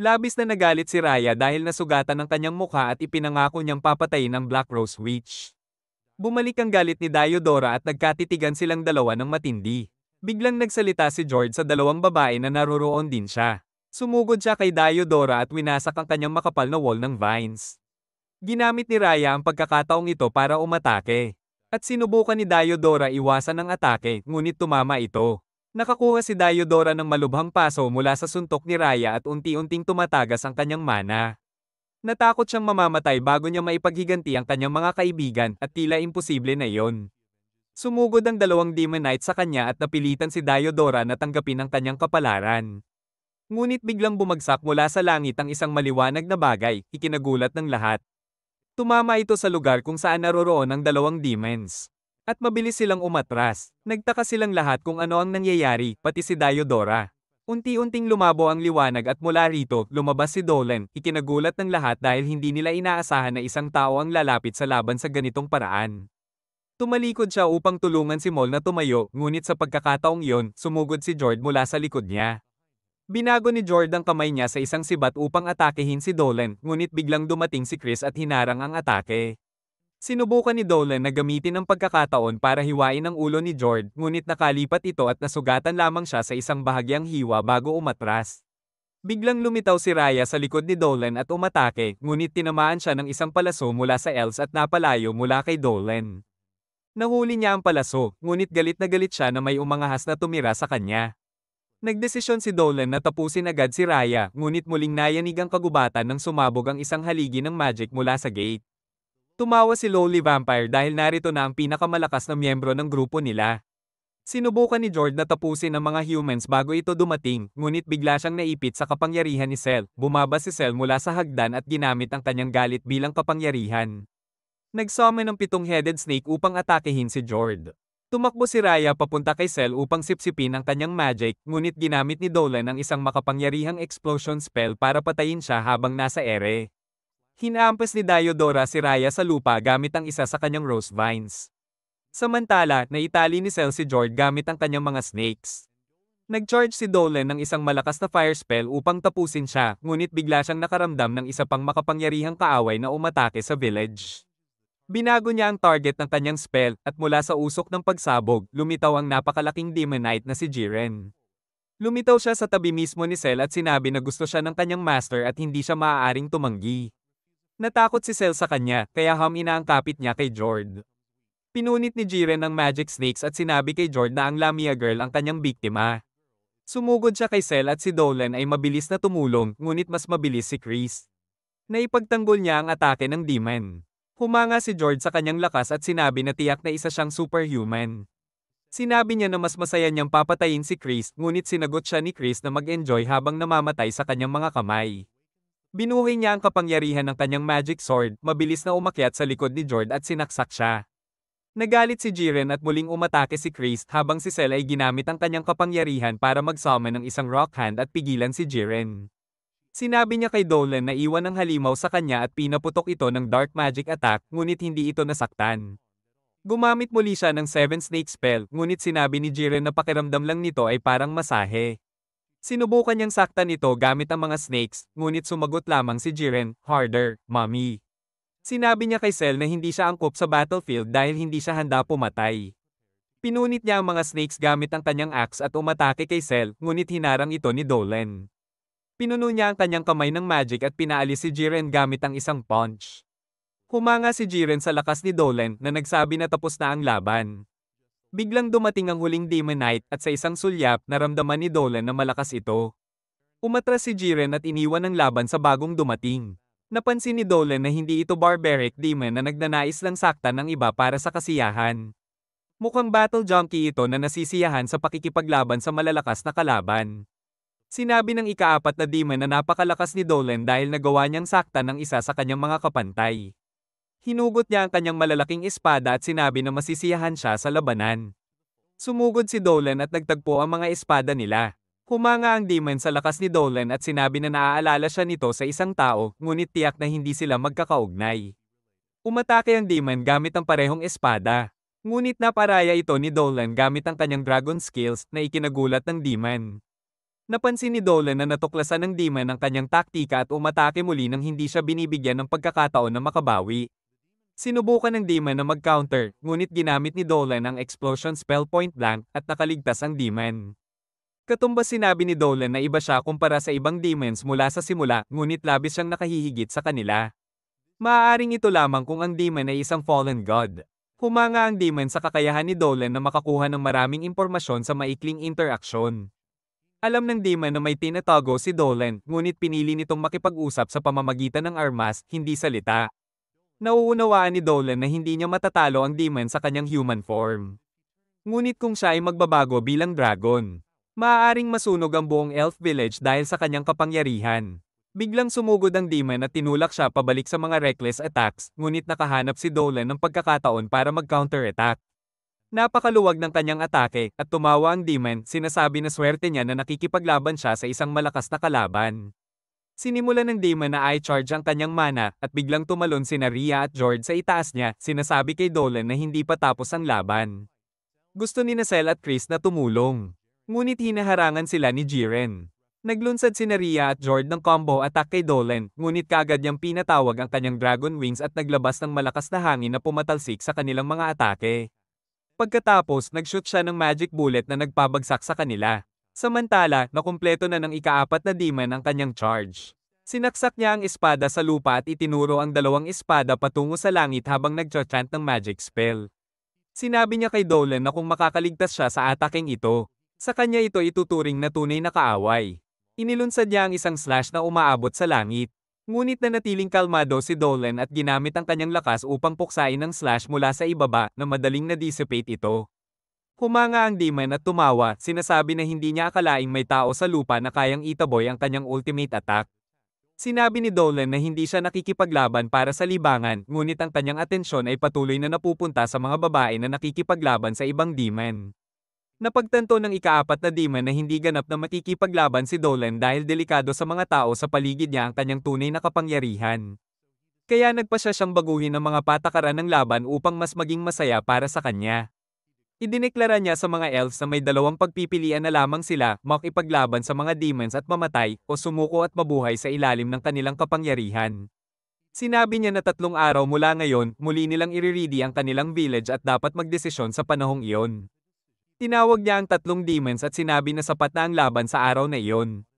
Labis na nagalit si Raya dahil nasugatan ang kanyang mukha at ipinangako niyang papatayin ang Black Rose Witch. Bumalik ang galit ni Diodora at nagkatitigan silang dalawa ng matindi. Biglang nagsalita si Jord sa dalawang babae na naroroon din siya. Sumugod siya kay Diodora at winasak ang kanyang makapal na wall ng vines. Ginamit ni Raya ang pagkakataong ito para umatake. At sinubukan ni Diodora iwasan ang atake, ngunit tumama ito. Nakakuha si Diodora ng malubhang paso mula sa suntok ni Raya at unti-unting tumatagas ang kanyang mana. Natakot siyang mamamatay bago niya maipaghiganti ang kanyang mga kaibigan at tila imposible na iyon. Sumugod ang dalawang Demon Knight sa kanya at napilitan si Diodora na tanggapin ang kanyang kapalaran. Ngunit biglang bumagsak mula sa langit ang isang maliwanag na bagay, ikinagulat ng lahat. Tumama ito sa lugar kung saan naroroon ang dalawang demons. At mabilis silang umatras. Nagtaka silang lahat kung ano ang nangyayari, pati si Diodora. Unti-unting lumabo ang liwanag at mula rito, lumabas si Dolan. Ikinagulat ng lahat dahil hindi nila inaasahan na isang tao ang lalapit sa laban sa ganitong paraan. Tumalikod siya upang tulungan si Mol na tumayo, ngunit sa pagkakataong iyon, sumugod si Jord mula sa likod niya. Binago ni Jord ang kamay niya sa isang sibat upang atakehin si Dolan, ngunit biglang dumating si Chris at hinarang ang atake. Sinubukan ni Dolan na gamitin ang pagkakataon para hiwain ang ulo ni Jord, ngunit nakalipat ito at nasugatan lamang siya sa isang bahagyang hiwa bago umatras. Biglang lumitaw si Raya sa likod ni Dolan at umatake, ngunit tinamaan siya ng isang palaso mula sa elves at napalayo mula kay Dolan. Nahuli niya ang palaso, ngunit galit na galit siya na may umangahas na tumira sa kanya. Nagdesisyon si Dolan na tapusin agad si Raya, ngunit muling nayanig ang kagubatan nang sumabog ang isang haligi ng magic mula sa gate. Tumawa si Lowly Vampire dahil narito na ang pinakamalakas na miyembro ng grupo nila. Sinubukan ni Jord na tapusin ang mga humans bago ito dumating, ngunit bigla siyang naipit sa kapangyarihan ni Cell. Bumaba si Cell mula sa hagdan at ginamit ang kanyang galit bilang kapangyarihan. Nag-summon ng 7-headed snake upang atakehin si Jord. Tumakbo si Raya papunta kay Cell upang sipsipin ang kanyang magic, ngunit ginamit ni Dolan ang isang makapangyarihang explosion spell para patayin siya habang nasa ere. Hinahampas ni Diodora si Raya sa lupa gamit ang isa sa kanyang rose vines. Samantala, naitali ni Cell si Jord gamit ang kanyang mga snakes. Nag-charge si Dolan ng isang malakas na fire spell upang tapusin siya, ngunit bigla siyang nakaramdam ng isa pang makapangyarihang kaaway na umatake sa village. Binago niya ang target ng kanyang spell, at mula sa usok ng pagsabog, lumitaw ang napakalaking demonite na si Jiren. Lumitaw siya sa tabi mismo ni Cell at sinabi na gusto siya ng kanyang master at hindi siya maaaring tumanggi. Natakot si Cell sa kanya, kaya inaangkapit niya kay Jord. Pinunit ni Jiren ang magic snakes at sinabi kay Jord na ang Lamia girl ang kanyang biktima. Sumugod siya kay Cell at si Dolan ay mabilis na tumulong, ngunit mas mabilis si Chris. Naipagtanggol niya ang atake ng demon. Humanga si Jord sa kanyang lakas at sinabi na tiyak na isa siyang superhuman. Sinabi niya na mas masaya niyang papatayin si Chris, ngunit sinagot siya ni Chris na mag-enjoy habang namamatay sa kanyang mga kamay. Binuhay niya ang kapangyarihan ng kanyang magic sword, mabilis na umakyat sa likod ni Jord at sinaksak siya. Nagalit si Jiren at muling umatake si Chris habang si Cell ay ginamit ang kanyang kapangyarihan para mag-summon ng isang rock hand at pigilan si Jiren. Sinabi niya kay Dolan na iwan ang halimaw sa kanya at pinaputok ito ng dark magic attack, ngunit hindi ito nasaktan. Gumamit muli siya ng 7 snake spell, ngunit sinabi ni Jiren na pakiramdam lang nito ay parang masahe. Sinubukan niyang saktan ito gamit ang mga snakes, ngunit sumagot lamang si Jiren, "Harder, mommy." Sinabi niya kay Cell na hindi siya angkop sa battlefield dahil hindi siya handa pumatay. Pinunit niya ang mga snakes gamit ang kanyang axe at umatake kay Cell, ngunit hinarang ito ni Dolan. Pinuno niya ang kanyang kamay ng magic at pinaalis si Jiren gamit ang isang punch. Humanga si Jiren sa lakas ni Dolan na nagsabi na tapos na ang laban. Biglang dumating ang huling demonite at sa isang sulyap naramdaman ni Dolan na malakas ito. Umatras si Jiren at iniwan ang laban sa bagong dumating. Napansin ni Dolan na hindi ito barbaric demon na nagnanais lang saktan ng iba para sa kasiyahan. Mukhang battle junkie ito na nasisiyahan sa pakikipaglaban sa malalakas na kalaban. Sinabi ng ika-4 na demon na napakalakas ni Dolan dahil nagawa niyang saktan ng isa sa kanyang mga kapantay. Hinugot niya ang kanyang malalaking espada at sinabi na masisiyahan siya sa labanan. Sumugod si Dolan at nagtagpo ang mga espada nila. Humanga ang demon sa lakas ni Dolan at sinabi na naaalala siya nito sa isang tao, ngunit tiyak na hindi sila magkakaugnay. Umatake ang demon gamit ang parehong espada. Ngunit naparaya ito ni Dolan gamit ang kanyang dragon skills na ikinagulat ng demon. Napansin ni Dolan na natuklasan ng demon ang kanyang taktika at umatake muli nang hindi siya binibigyan ng pagkakataon na makabawi. Sinubukan ng demon na mag-counter, ngunit ginamit ni Dolan ang explosion spell point blank at nakaligtas ang demon. Katumbas sinabi ni Dolan na iba siya kumpara sa ibang demons mula sa simula, ngunit labis siyang nakahihigit sa kanila. Maaaring ito lamang kung ang demon ay isang fallen god. Humanga ang demon sa kakayahan ni Dolan na makakuha ng maraming impormasyon sa maikling interaksyon. Alam ng demon na may tinatago si Dolan, ngunit pinili nitong makipag-usap sa pamamagitan ng armas, hindi salita. Nauunawaan ni Dolan na hindi niya matatalo ang demon sa kanyang human form. Ngunit kung siya ay magbabago bilang dragon, maaaring masunog ang buong elf village dahil sa kanyang kapangyarihan. Biglang sumugod ang demon at tinulak siya pabalik sa mga reckless attacks, ngunit nakahanap si Dolan ng pagkakataon para mag-counter-attack. Napakaluwag ng kanyang atake, at tumawa ang demon, sinasabi na swerte niya na nakikipaglaban siya sa isang malakas na kalaban. Sinimulan ng demon na i-charge ang kanyang mana, at biglang tumalon sina Rhea at Jord sa itaas niya, sinasabi kay Dolan na hindi pa tapos ang laban. Gusto ni Cell at Chris na tumulong. Ngunit hinaharangan sila ni Jiren. Naglunsad sina Rhea at Jord ng combo attack kay Dolan, ngunit kaagad niyang pinatawag ang kanyang dragon wings at naglabas ng malakas na hangin na pumatalsik sa kanilang mga atake. Pagkatapos, nag-shoot siya ng magic bullet na nagpabagsak sa kanila. Samantala, nakumpleto na ng ika-4 na demon ang kanyang charge. Sinaksak niya ang espada sa lupa at itinuro ang dalawang espada patungo sa langit habang nag-chant ng magic spell. Sinabi niya kay Dolan na kung makakaligtas siya sa ataking ito, sa kanya ito ituturing na tunay na kaaway. Inilunsad niya ang isang slash na umaabot sa langit. Ngunit nanatiling kalmado si Dolan at ginamit ang kanyang lakas upang puksain ang slash mula sa ibaba na madaling na-dissipate ito. Humanga ang demon at tumawa, sinasabi na hindi niya akalaing may tao sa lupa na kayang itaboy ang kanyang ultimate attack. Sinabi ni Dolan na hindi siya nakikipaglaban para sa libangan, ngunit ang kanyang atensyon ay patuloy na napupunta sa mga babae na nakikipaglaban sa ibang demon. Napagtanto ng ika-4 na demon na hindi ganap na makikipaglaban si Dolan dahil delikado sa mga tao sa paligid niya ang kanyang tunay na kapangyarihan. Kaya nagpasya siyang baguhin ang mga patakaran ng laban upang mas maging masaya para sa kanya. Idineklara niya sa mga elves na may dalawang pagpipilian na lamang sila, makipaglaban sa mga demons at mamatay, o sumuko at mabuhay sa ilalim ng kanilang kapangyarihan. Sinabi niya na 3 araw mula ngayon, muli nilang iriridi ang kanilang village at dapat magdesisyon sa panahong iyon. Tinawag niya ang 3 demons at sinabi na sapat na ang laban sa araw na iyon.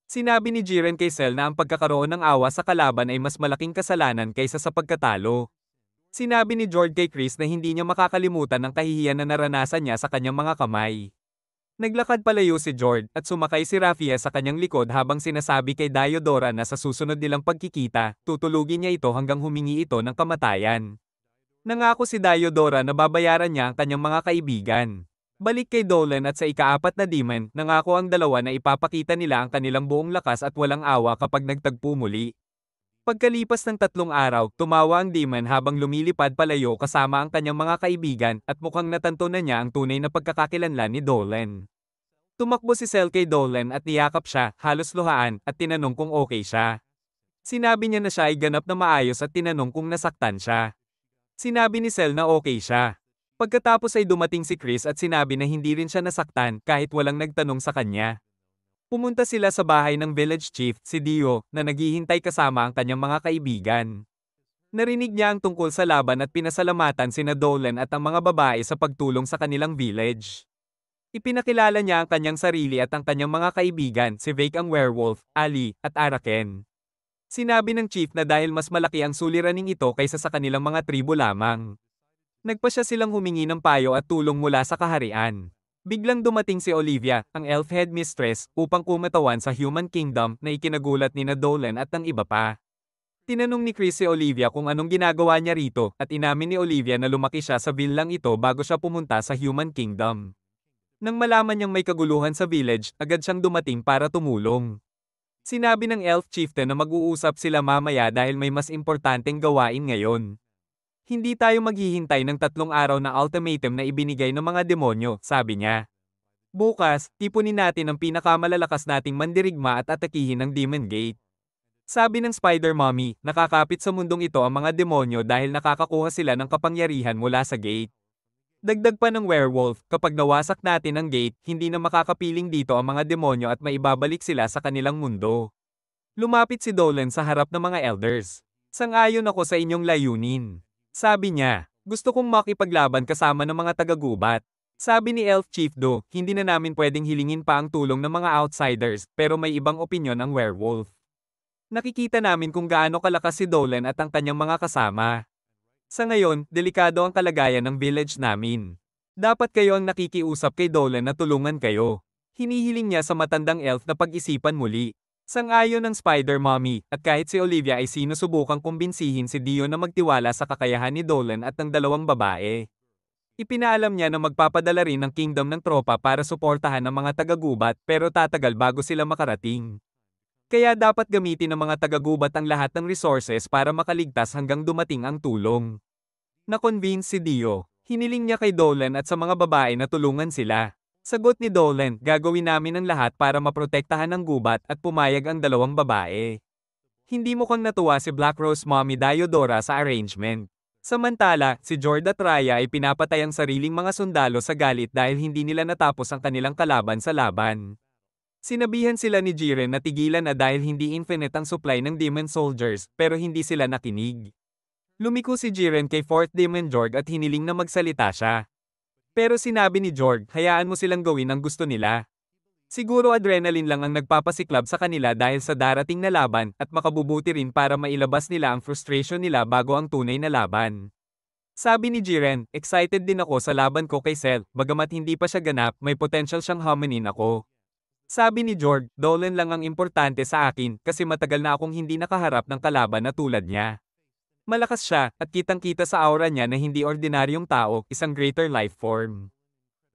Sinabi ni Jiren kay Cell na ang pagkakaroon ng awa sa kalaban ay mas malaking kasalanan kaysa sa pagkatalo. Sinabi ni Jord kay Chris na hindi niya makakalimutan ang kahihiyan na naranasan niya sa kanyang mga kamay. Naglakad palayo si Jord at sumakay si Rafia sa kanyang likod habang sinasabi kay Diodora na sa susunod nilang pagkikita, tutulugin niya ito hanggang humingi ito ng kamatayan. Nangako si Diodora na babayaran niya ang kanyang mga kaibigan. Balik kay Dolan at sa ika-4 na demon, nangako ang dalawa na ipapakita nila ang kanilang buong lakas at walang awa kapag nagtagpo muli. Pagkalipas ng 3 araw, tumawa ang demon habang lumilipad palayo kasama ang kanyang mga kaibigan at mukhang natanto na niya ang tunay na pagkakakilanlan ni Dolan. Tumakbo si Cell kay Dolan at niyakap siya, halos luhaan, at tinanong kung okay siya. Sinabi niya na siya ay ganap na maayos at tinanong kung nasaktan siya. Sinabi ni Cell na okay siya. Pagkatapos ay dumating si Chris at sinabi na hindi rin siya nasaktan kahit walang nagtanong sa kanya. Pumunta sila sa bahay ng village chief, si Dio, na naghihintay kasama ang kanyang mga kaibigan. Narinig niya ang tungkol sa laban at pinasalamatan sina Dolan at ang mga babae sa pagtulong sa kanilang village. Ipinakilala niya ang kanyang sarili at ang kanyang mga kaibigan, si Vake ang werewolf, Ali, at Araken. Sinabi ng chief na dahil mas malaki ang suliraning ito kaysa sa kanilang mga tribo lamang. Nagpasya silang humingi ng payo at tulong mula sa kaharian. Biglang dumating si Olivia, ang elf headmistress, upang kumatawan sa Human Kingdom na ikinagulat ni Dolan at ng iba pa. Tinanong ni Chris si Olivia kung anong ginagawa niya rito at inamin ni Olivia na lumaki siya sa villang ito bago siya pumunta sa Human Kingdom. Nang malaman niyang may kaguluhan sa village, agad siyang dumating para tumulong. Sinabi ng elf chieftain na mag-uusap sila mamaya dahil may mas importanteng gawain ngayon. Hindi tayo maghihintay ng 3 araw na ultimatum na ibinigay ng mga demonyo, sabi niya. Bukas, tipunin natin ang pinakamalalakas nating mandirigma at atakihin ang Demon Gate. Sabi ng Spider Mommy, nakakapit sa mundong ito ang mga demonyo dahil nakakakuha sila ng kapangyarihan mula sa gate. Dagdag pa ng werewolf, kapag nawasak natin ang gate, hindi na makakapiling dito ang mga demonyo at maibabalik sila sa kanilang mundo. Lumapit si Dolan sa harap ng mga elders. Sang-ayon ako sa inyong layunin. Sabi niya, gusto kong makipaglaban kasama ng mga taga-gubat. Sabi ni Elf Chief Do, hindi na namin pwedeng hilingin pa ang tulong ng mga outsiders, pero may ibang opinyon ang werewolf. Nakikita namin kung gaano kalakas si Dolan at ang kanyang mga kasama. Sa ngayon, delikado ang kalagayan ng village namin. Dapat kayo ang nakikiusap kay Dolan na tulungan kayo. Hinihiling niya sa matandang elf na pag-isipan muli. Sang-ayon ng Spider Mommy, at kahit si Olivia ay sinusubukang kumbinsihin si Dio na magtiwala sa kakayahan ni Dolan at ng dalawang babae. Ipinaalam niya na magpapadala rin ng kingdom ng tropa para suportahan ang mga taga-gubat pero tatagal bago sila makarating. Kaya dapat gamitin ng mga taga-gubat ang lahat ng resources para makaligtas hanggang dumating ang tulong. Na-convince si Dio, hiniling niya kay Dolan at sa mga babae na tulungan sila. Sagot ni Dolan, gagawin namin ang lahat para maprotektahan ng gubat at pumayag ang dalawang babae. Hindi mukhang natuwa si Black Rose Mommy Diodora sa arrangement. Samantala, si Jord at Raya ay pinapatay ang sariling mga sundalo sa galit dahil hindi nila natapos ang kanilang kalaban sa laban. Sinabihan sila ni Jiren na tigilan na dahil hindi infinite ang supply ng demon soldiers, pero hindi sila nakinig. Lumiko si Jiren kay 4th Demon Jorg at hiniling na magsalita siya. Pero sinabi ni Jorg, hayaan mo silang gawin ang gusto nila. Siguro adrenaline lang ang nagpapasiklab sa kanila dahil sa darating na laban at makabubuti rin para mailabas nila ang frustration nila bago ang tunay na laban. Sabi ni Jiren, excited din ako sa laban ko kay Cell, bagamat hindi pa siya ganap, may potential siyang hominin ako. Sabi ni Jorg, Dolan lang ang importante sa akin kasi matagal na akong hindi nakaharap ng kalaban na tulad niya. Malakas siya, at kitang-kita sa aura niya na hindi ordinaryong tao, isang greater life form.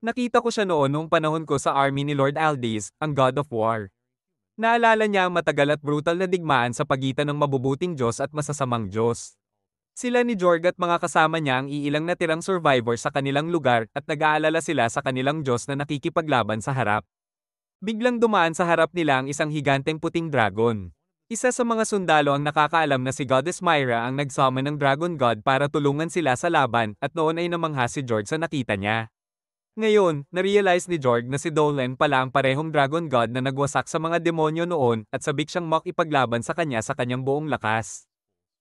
Nakita ko siya noong panahon ko sa army ni Lord Aldis, ang God of War. Naalala niya ang matagal at brutal na digmaan sa pagitan ng mabubuting Diyos at masasamang Diyos. Sila ni Jorg at mga kasama niya ang iilang natirang survivor sa kanilang lugar at nag-aalala sila sa kanilang Diyos na nakikipaglaban sa harap. Biglang dumaan sa harap nila ang isang higanteng puting dragon. Isa sa mga sundalo ang nakakaalam na si Goddess Myra ang nag-summon ng Dragon God para tulungan sila sa laban at noon ay namangha si George sa nakita niya. Ngayon, na-realize ni George na si Dolan pala ang parehong Dragon God na nagwasak sa mga demonyo noon at sabik siyang makipaglaban sa kanyang buong lakas.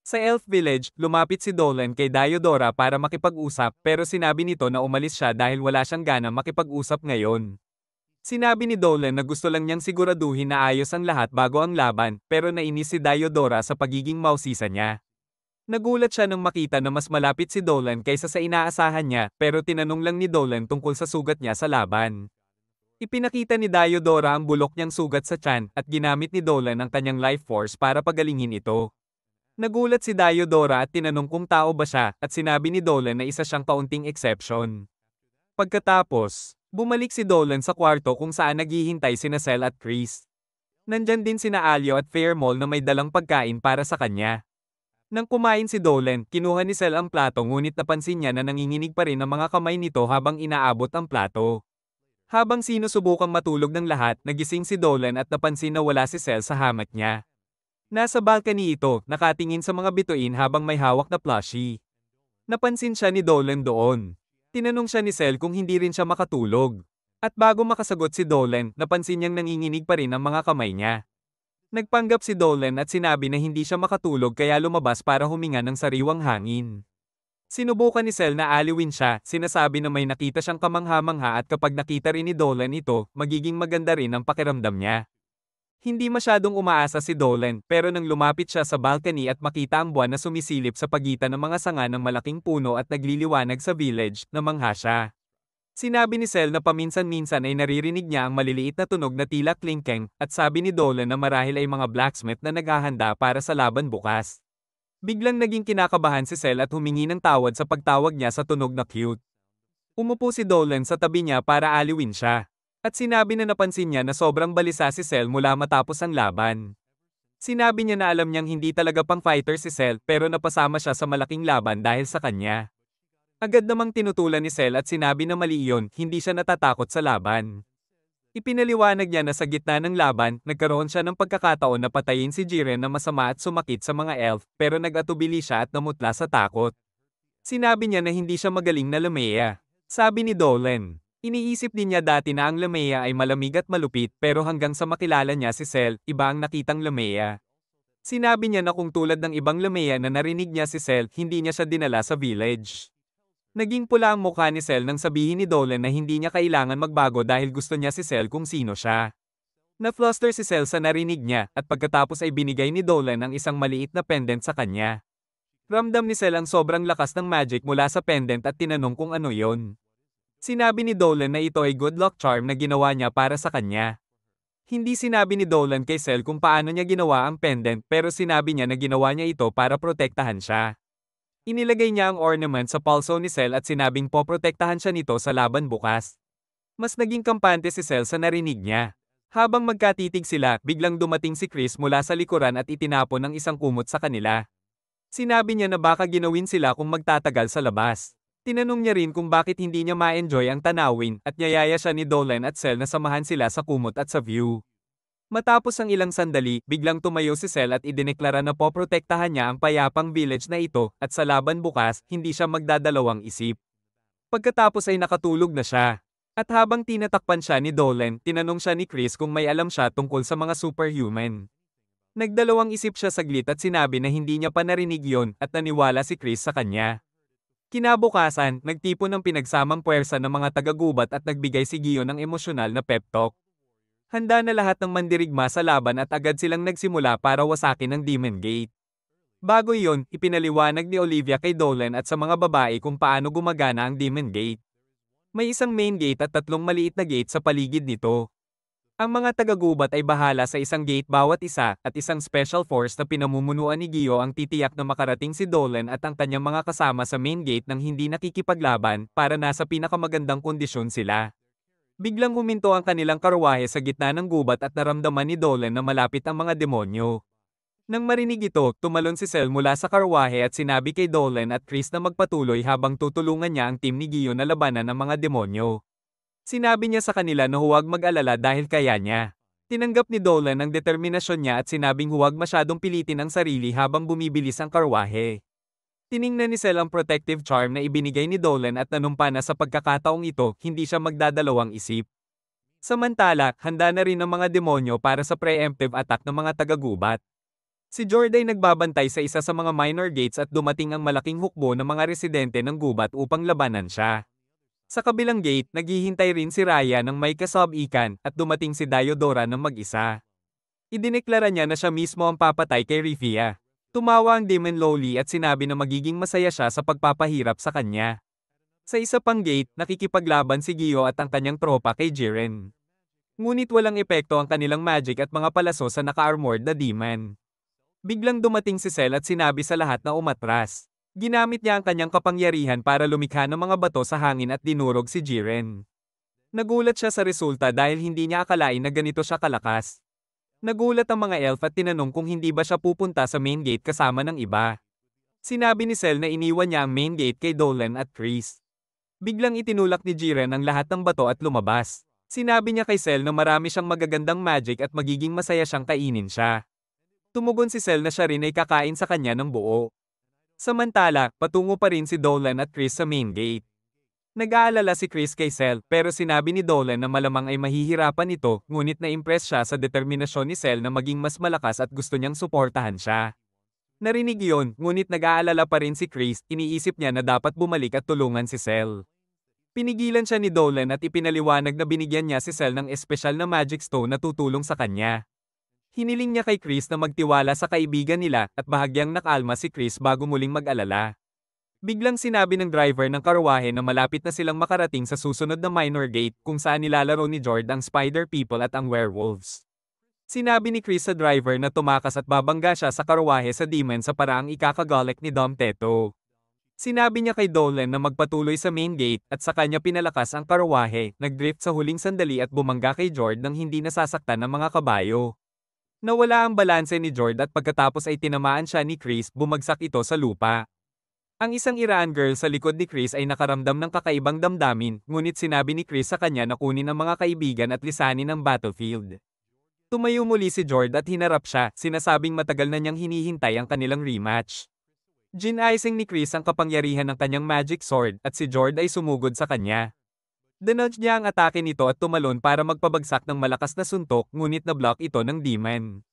Sa Elf Village, lumapit si Dolan kay Diodora para makipag-usap pero sinabi nito na umalis siya dahil wala siyang gana makipag-usap ngayon. Sinabi ni Dolan na gusto lang niyang siguraduhin na ayos ang lahat bago ang laban pero nainis si Diodora sa pagiging mausisa niya. Nagulat siya nang makita na mas malapit si Dolan kaysa sa inaasahan niya pero tinanong lang ni Dolan tungkol sa sugat niya sa laban. Ipinakita ni Diodora ang bulok niyang sugat sa tiyan at ginamit ni Dolan ang kanyang life force para pagalingin ito. Nagulat si Diodora at tinanong kung tao ba siya at sinabi ni Dolan na isa siyang kaunting exception. Pagkatapos, bumalik si Dolan sa kwarto kung saan naghihintay sina Cell at Chris. Nandyan din sina Alio at Fairmall na may dalang pagkain para sa kanya. Nang kumain si Dolan, kinuha ni Cell ang plato ngunit napansin niya na nanginginig pa rin ang mga kamay nito habang inaabot ang plato. Habang sinusubukang matulog ng lahat, nagising si Dolan at napansin na wala si Cell sa hamak niya. Nasa balcony ito, nakatingin sa mga bituin habang may hawak na plushie. Napansin siya ni Dolan doon. Tinanong siya ni Cell kung hindi rin siya makatulog. At bago makasagot si Dolan, napansin niyang nanginginig pa rin ang mga kamay niya. Nagpanggap si Dolan at sinabi na hindi siya makatulog kaya lumabas para huminga ng sariwang hangin. Sinubukan ni Cell na aliwin siya, sinasabi na may nakita siyang kamangha-mangha at kapag nakita rin ni Dolan ito, magiging maganda rin ang pakiramdam niya. Hindi masyadong umaasa si Dolan pero nang lumapit siya sa balcony at makita ang buwan na sumisilip sa pagitan ng mga sanga ng malaking puno at nagliliwanag sa village, namangha siya. Sinabi ni Cell na paminsan-minsan ay naririnig niya ang maliliit na tunog na tila klingkeng at sabi ni Dolan na marahil ay mga blacksmith na naghahanda para sa laban bukas. Biglang naging kinakabahan si Cell at humingi ng tawad sa pagtawag niya sa tunog na cute. Umupo si Dolan sa tabi niya para aliwin siya. At sinabi na napansin niya na sobrang balisa si Cell mula matapos ang laban. Sinabi niya na alam niyang hindi talaga pang fighter si Cell pero napasama siya sa malaking laban dahil sa kanya. Agad namang tinutulan ni Cell at sinabi na mali iyon, hindi siya natatakot sa laban. Ipinaliwanag niya na sa gitna ng laban, nagkaroon siya ng pagkakataon na patayin si Jiren na masama at sumakit sa mga elf pero nag-atubili siya at namutla sa takot. Sinabi niya na hindi siya magaling na Lamea. Sabi ni Dolan. Iniisip din niya dati na ang Lamea ay malamig at malupit pero hanggang sa makilala niya si Cell, iba ang nakitang Lamea. Sinabi niya na kung tulad ng ibang Lamea na narinig niya si Cell, hindi niya siya dinala sa village. Naging pula ang mukha ni Cell nang sabihin ni Dolan na hindi niya kailangan magbago dahil gusto niya si Cell kung sino siya. Na-fluster si Cell sa narinig niya at pagkatapos ay binigay ni Dolan ang isang maliit na pendant sa kanya. Ramdam ni Cell ang sobrang lakas ng magic mula sa pendant at tinanong kung ano yon. Sinabi ni Dolan na ito ay good luck charm na ginawa niya para sa kanya. Hindi sinabi ni Dolan kay Cell kung paano niya ginawa ang pendant pero sinabi niya na ginawa niya ito para protektahan siya. Inilagay niya ang ornament sa pulso ni Cell at sinabing poprotektahan siya nito sa laban bukas. Mas naging kampante si Cell sa narinig niya. Habang magkatitig sila, biglang dumating si Chris mula sa likuran at itinapon ng isang kumot sa kanila. Sinabi niya na baka ginawin sila kung magtatagal sa labas. Tinanong niya rin kung bakit hindi niya ma-enjoy ang tanawin at niyayaya siya ni Dolan at Cell na samahan sila sa kumot at sa view. Matapos ang ilang sandali, biglang tumayo si Cell at idineklara na poprotektahan niya ang payapang village na ito at sa laban bukas, hindi siya magdadalawang isip. Pagkatapos ay nakatulog na siya. At habang tinatakpan siya ni Dolan, tinanong siya ni Chris kung may alam siya tungkol sa mga superhuman. Nagdalawang isip siya saglit at sinabi na hindi niya pa narinig yon at naniwala si Chris sa kanya. Kinabukasan, nagtipon ng pinagsamang puwersa ng mga tagagubat at nagbigay si Gio ng emosyonal na pep talk. Handa na lahat ng mandirigma sa laban at agad silang nagsimula para wasakin ang Demon Gate. Bago iyon, ipinaliwanag ni Olivia kay Dolan at sa mga babae kung paano gumagana ang Demon Gate. May isang main gate at 3 maliit na gate sa paligid nito. Ang mga tagagubat ay bahala sa isang gate bawat isa at isang special force na pinamumunuan ni Gio ang titiyak na makarating si Dolan at ang kanyang mga kasama sa main gate nang hindi nakikipaglaban para nasa pinakamagandang kondisyon sila. Biglang huminto ang kanilang karwahe sa gitna ng gubat at naramdaman ni Dolan na malapit ang mga demonyo. Nang marinig ito, tumalon si Cell mula sa karwahe at sinabi kay Dolan at Chris na magpatuloy habang tutulungan niya ang team ni Gio na labanan ng mga demonyo. Sinabi niya sa kanila na huwag mag-alala dahil kaya niya. Tinanggap ni Dolan ang determinasyon niya at sinabing huwag masyadong pilitin ang sarili habang bumibilis ang karwahe. Tiningnan ni Cell ang protective charm na ibinigay ni Dolan at nanumpa na sa pagkakataong ito, hindi siya magdadalawang isip. Samantala, handa na rin ang mga demonyo para sa preemptive attack ng mga taga-gubat. Si Jord ay nagbabantay sa isa sa mga minor gates at dumating ang malaking hukbo ng mga residente ng gubat upang labanan siya. Sa kabilang gate, naghihintay rin si Raya ng may kasab-ikan at dumating si Diodora ng mag-isa. Idineklara niya na siya mismo ang papatay kay Rifia. Tumawa ang Demon Lowly at sinabi na magiging masaya siya sa pagpapahirap sa kanya. Sa isa pang gate, nakikipaglaban si Gio at ang kanyang tropa kay Jiren. Ngunit walang epekto ang kanilang magic at mga palaso sa naka-armored na demon. Biglang dumating si Cell at sinabi sa lahat na umatras. Ginamit niya ang kanyang kapangyarihan para lumikha ng mga bato sa hangin at dinurog si Jiren. Nagulat siya sa resulta dahil hindi niya akalain na ganito siya kalakas. Nagulat ang mga elf at tinanong kung hindi ba siya pupunta sa main gate kasama ng iba. Sinabi ni Cell na iniwan niya ang main gate kay Dolan at Chris. Biglang itinulak ni Jiren ang lahat ng bato at lumabas. Sinabi niya kay Cell na marami siyang magagandang magic at magiging masaya siyang kainin siya. Tumugon si Cell na siya rin ay kakain sa kanya ng buo. Samantala, patungo pa rin si Dolan at Chris sa main gate. Nag-aalala si Chris kay Cell pero sinabi ni Dolan na malamang ay mahihirapan ito, ngunit na-impress siya sa determinasyon ni Cell na maging mas malakas at gusto niyang suportahan siya. Narinig iyon, ngunit nag-aalala pa rin si Chris, iniisip niya na dapat bumalik at tulungan si Cell. Pinigilan siya ni Dolan at ipinaliwanag na binigyan niya si Cell ng espesyal na magic stone na tutulong sa kanya. Hiniling niya kay Chris na magtiwala sa kaibigan nila at bahagyang nakalma si Chris bago muling mag-alala. Biglang sinabi ng driver ng karwahe na malapit na silang makarating sa susunod na minor gate kung saan nilalaro ni Jord ang Spider People at ang werewolves. Sinabi ni Chris sa driver na tumakas at babangga siya sa karwahe sa demon sa paraang ikakagalik ni Dom Teto. Sinabi niya kay Dolan na magpatuloy sa main gate at sa kanya pinalakas ang karwahe, nagdrift sa huling sandali at bumangga kay Jord nang hindi nasasaktan ng mga kabayo. Nawala ang balanse ni Jord at pagkatapos ay tinamaan siya ni Chris, bumagsak ito sa lupa. Ang isang Iraan girl sa likod ni Chris ay nakaramdam ng kakaibang damdamin, ngunit sinabi ni Chris sa kanya na kunin ang mga kaibigan at lisanin ang battlefield. Tumayo muli si Jord at hinarap siya, sinasabing matagal na niyang hinihintay ang kanilang rematch. Ginaising ni Chris ang kapangyarihan ng kanyang magic sword at si Jord ay sumugod sa kanya. Dinodge niya ang atake nito at tumalon para magpabagsak ng malakas na suntok, ngunit na-block ito ng demon.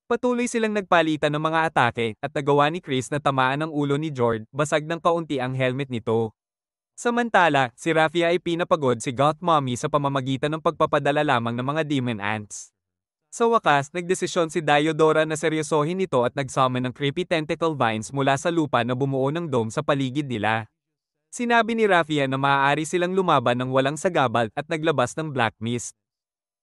Patuloy silang nagpalitan ng mga atake at nagawa ni Chris na tamaan ang ulo ni Jord, basag ng kaunti ang helmet nito. Samantala, si Rafia ay pinapagod si Goth Mommy sa pamamagitan ng pagpapadala lamang ng mga demon ants. Sa wakas, nagdesisyon si Diodora na seryosohin ito at nagsummon ng creepy tentacle vines mula sa lupa na bumuo ng dome sa paligid nila. Sinabi ni Rafia na maaari silang lumaban ng walang sagabal at naglabas ng black mist.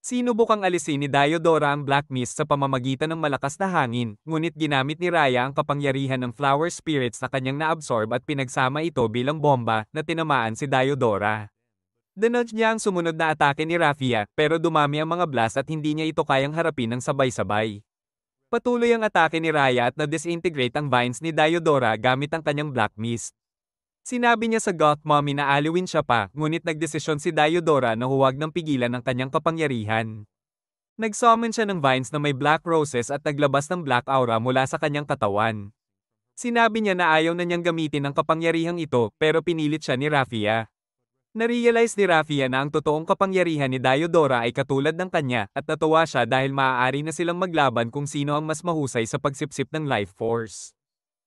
Sinubukang alisin ni Diodora ang black mist sa pamamagitan ng malakas na hangin, ngunit ginamit ni Raya ang kapangyarihan ng flower spirits na kanyang naabsorb at pinagsama ito bilang bomba na tinamaan si Diodora. Dinodge niya ang sumunod na atake ni Rafia, pero dumami ang mga blast at hindi niya ito kayang harapin ng sabay-sabay. Patuloy ang atake ni Raya at na-disintegrate ang vines ni Diodora gamit ang kanyang black mist. Sinabi niya sa Goth Mommy na aliwin siya pa, ngunit nagdesisyon si Diodora na huwag nang pigilan ang kanyang kapangyarihan. Nag-summon siya ng vines na may black roses at naglabas ng black aura mula sa kanyang katawan. Sinabi niya na ayaw na niyang gamitin ang kapangyarihang ito, pero pinilit siya ni Rafia. Narealize ni Rafia na ang totoong kapangyarihan ni Diodora ay katulad ng kanya at natuwa siya dahil maaari na silang maglaban kung sino ang mas mahusay sa pagsipsip ng life force.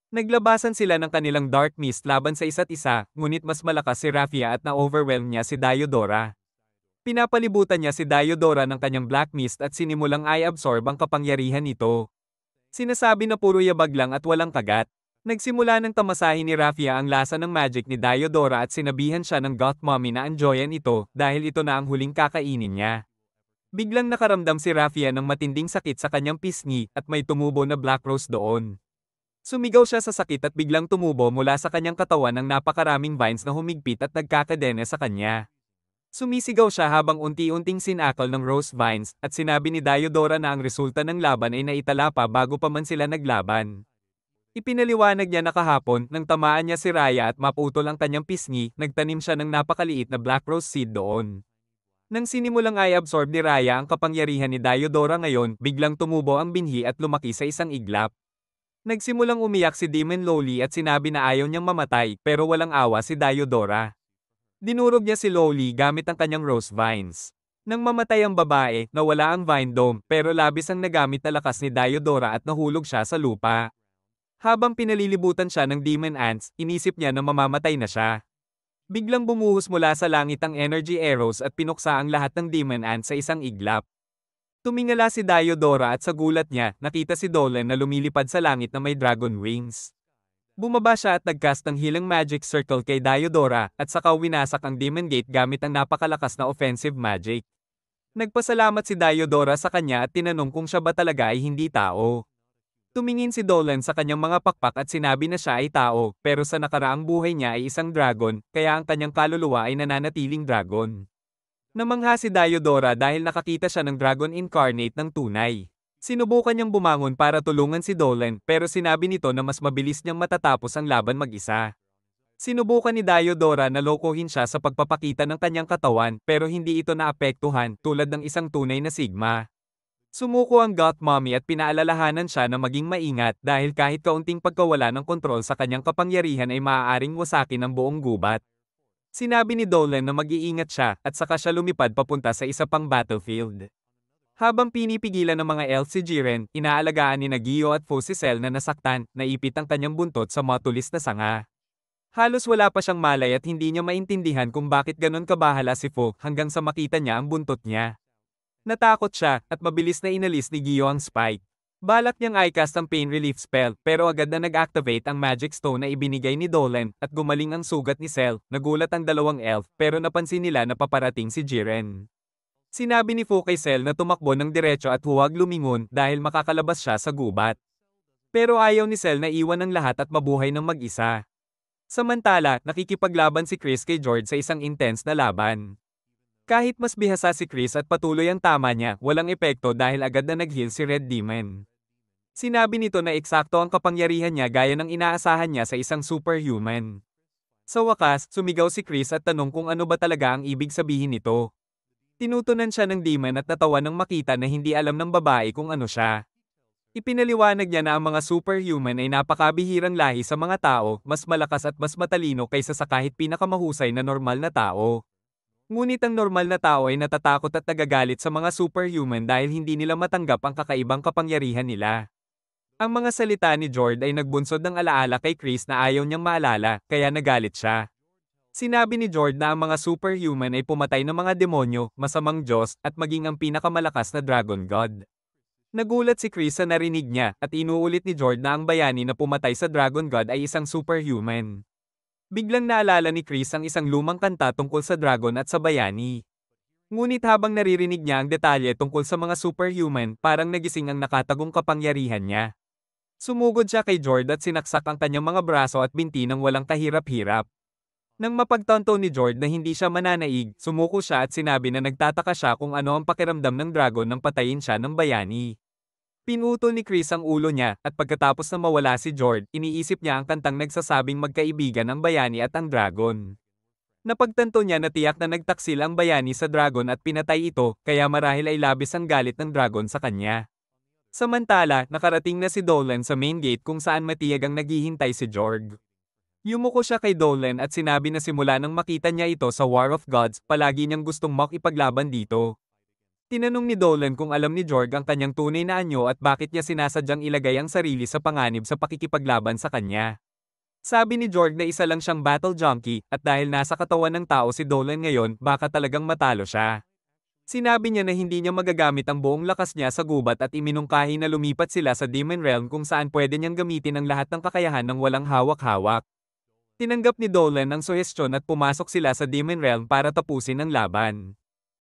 Naglabasan sila ng kanilang dark mist laban sa isa't isa, ngunit mas malakas si Rafia at na-overwhelm niya si Diodora. Pinapalibutan niya si Diodora ng kanyang black mist at sinimulang i-absorb ang kapangyarihan nito. Sinasabi na puro yabag lang at walang kagat. Nagsimula ng tamasahin ni Rafia ang lasa ng magic ni Diodora at sinabihan siya ng Goth Mommy na enjoyan ito dahil ito na ang huling kakainin niya. Biglang nakaramdam si Rafia ng matinding sakit sa kanyang pisngi at may tumubo na black rose doon. Sumigaw siya sa sakit at biglang tumubo mula sa kanyang katawan ng napakaraming vines na humigpit at nagkakadena sa kanya. Sumisigaw siya habang unti-unting sinakal ng rose vines at sinabi ni Diodora na ang resulta ng laban ay naitala pa bago pa man sila naglaban. Ipinaliwanag niya na kahapon nang tamaan niya si Raya at maputol ang kanyang pisngi, nagtanim siya ng napakaliit na black rose seed doon. Nang sinimulang i-absorb ni Raya ang kapangyarihan ni Diodora ngayon, biglang tumubo ang binhi at lumaki sa isang iglap. Nagsimulang umiyak si Demon Loli at sinabi na ayaw niyang mamatay, pero walang awa si Diodora. Dinurog niya si Loli gamit ang kanyang rose vines. Nang mamatay ang babae, nawala ang vine dome, pero labis ang nagamit na lakas ni Diodora at nahulog siya sa lupa. Habang pinalilibutan siya ng demon ants, inisip niya na mamamatay na siya. Biglang bumuhos mula sa langit ang energy arrows at pinuksa ang lahat ng demon ants sa isang iglap. Tumingala si Diodora at sa gulat niya, nakita si Dolan na lumilipad sa langit na may dragon wings. Bumaba siya at nagcast ng healing magic circle kay Diodora, at saka winasak ang demon gate gamit ang napakalakas na offensive magic. Nagpasalamat si Diodora sa kanya at tinanong kung siya ba talaga ay hindi tao. Tumingin si Dolan sa kanyang mga pakpak at sinabi na siya ay tao, pero sa nakaraang buhay niya ay isang dragon, kaya ang kanyang kaluluwa ay nananatiling dragon. Namangha si Diodora dahil nakakita siya ng dragon incarnate ng tunay. Sinubukan niyang bumangon para tulungan si Dolan, pero sinabi nito na mas mabilis niyang matatapos ang laban mag-isa. Sinubukan ni Diodora na lokohin siya sa pagpapakita ng kanyang katawan, pero hindi ito naapektuhan tulad ng isang tunay na Sigma. Sumuko ang Goth Mommy at pinaalalahanan siya na maging maingat dahil kahit kaunting pagkawala ng kontrol sa kanyang kapangyarihan ay maaaring wasakin ang buong gubat. Sinabi ni Dolan na mag-iingat siya at saka siya lumipad papunta sa isa pang battlefield. Habang pinipigilan ng mga elf si Jiren, inaalagaan ni Gio at Fo si Cell na nasaktan, naipit ang kanyang buntot sa matulis na sanga. Halos wala pa siyang malay at hindi niya maintindihan kung bakit ganon kabahala si Fo hanggang sa makita niya ang buntot niya. Natakot siya, at mabilis na inalis ni Gio ang spike. Balak niyang i-cast ang pain relief spell, pero agad na nag-activate ang magic stone na ibinigay ni Dolan, at gumaling ang sugat ni Cell. Nagulat ang dalawang elf, pero napansin nila na paparating si Jiren. Sinabi ni Fu kay Cell na tumakbo ng diretso at huwag lumingon dahil makakalabas siya sa gubat. Pero ayaw ni Cell na iwan ang lahat at mabuhay ng mag-isa. Samantala, nakikipaglaban si Chris kay George sa isang intense na laban. Kahit mas bihasa si Chris at patuloy ang tama niya, walang epekto dahil agad na nag-heal si Red Demon. Sinabi nito na eksakto ang kapangyarihan niya gaya ng inaasahan niya sa isang superhuman. Sa wakas, sumigaw si Chris at tanong kung ano ba talaga ang ibig sabihin nito. Tinutunan siya ng demon at natawa nang makita na hindi alam ng babae kung ano siya. Ipinaliwanag niya na ang mga superhuman ay napakabihirang lahi sa mga tao, mas malakas at mas matalino kaysa sa kahit pinakamahusay na normal na tao. Ngunit ang normal na tao ay natatakot at nagagalit sa mga superhuman dahil hindi nila matanggap ang kakaibang kapangyarihan nila. Ang mga salita ni Jord ay nagbunsod ng alaala kay Chris na ayaw niyang maalala, kaya nagalit siya. Sinabi ni Jord na ang mga superhuman ay pumatay ng mga demonyo, masamang Diyos, at maging ang pinakamalakas na Dragon God. Nagulat si Chris sa narinig niya, at inuulit ni Jord na ang bayani na pumatay sa Dragon God ay isang superhuman. Biglang naalala ni Chris ang isang lumang kanta tungkol sa dragon at sa bayani. Ngunit habang naririnig niya ang detalye tungkol sa mga superhuman, parang nagising ang nakatagong kapangyarihan niya. Sumugod siya kay Jord at sinaksak ang kanyang mga braso at binti ng walang kahirap-hirap. Nang mapagtanto ni Jord na hindi siya mananaig, sumuko siya at sinabi na nagtataka siya kung ano ang pakiramdam ng dragon nang patayin siya ng bayani. Pinutol ni Chris ang ulo niya, at pagkatapos na mawala si Jord, iniisip niya ang kantang nagsasabing magkaibigan ang bayani at ang dragon. Napagtanto niya na tiyak na nagtaksil ang bayani sa dragon at pinatay ito, kaya marahil ay labis ang galit ng dragon sa kanya. Samantala, nakarating na si Dolan sa main gate kung saan matiyag ang naghihintay si Jord. Yumuko siya kay Dolan at sinabi na simula nang makita niya ito sa War of Gods, palagi niyang gustong makipaglaban dito. Tinanong ni Dolan kung alam ni Jorg ang kanyang tunay na anyo at bakit niya sinasadyang ilagay ang sarili sa panganib sa pakikipaglaban sa kanya. Sabi ni Jorg na isa lang siyang battle junkie, at dahil nasa katawan ng tao si Dolan ngayon, baka talagang matalo siya. Sinabi niya na hindi niya magagamit ang buong lakas niya sa gubat at iminungkahi na lumipat sila sa Demon Realm kung saan pwede niyang gamitin ang lahat ng kakayahan ng walang hawak-hawak. Tinanggap ni Dolan ang suhestyon at pumasok sila sa Demon Realm para tapusin ang laban.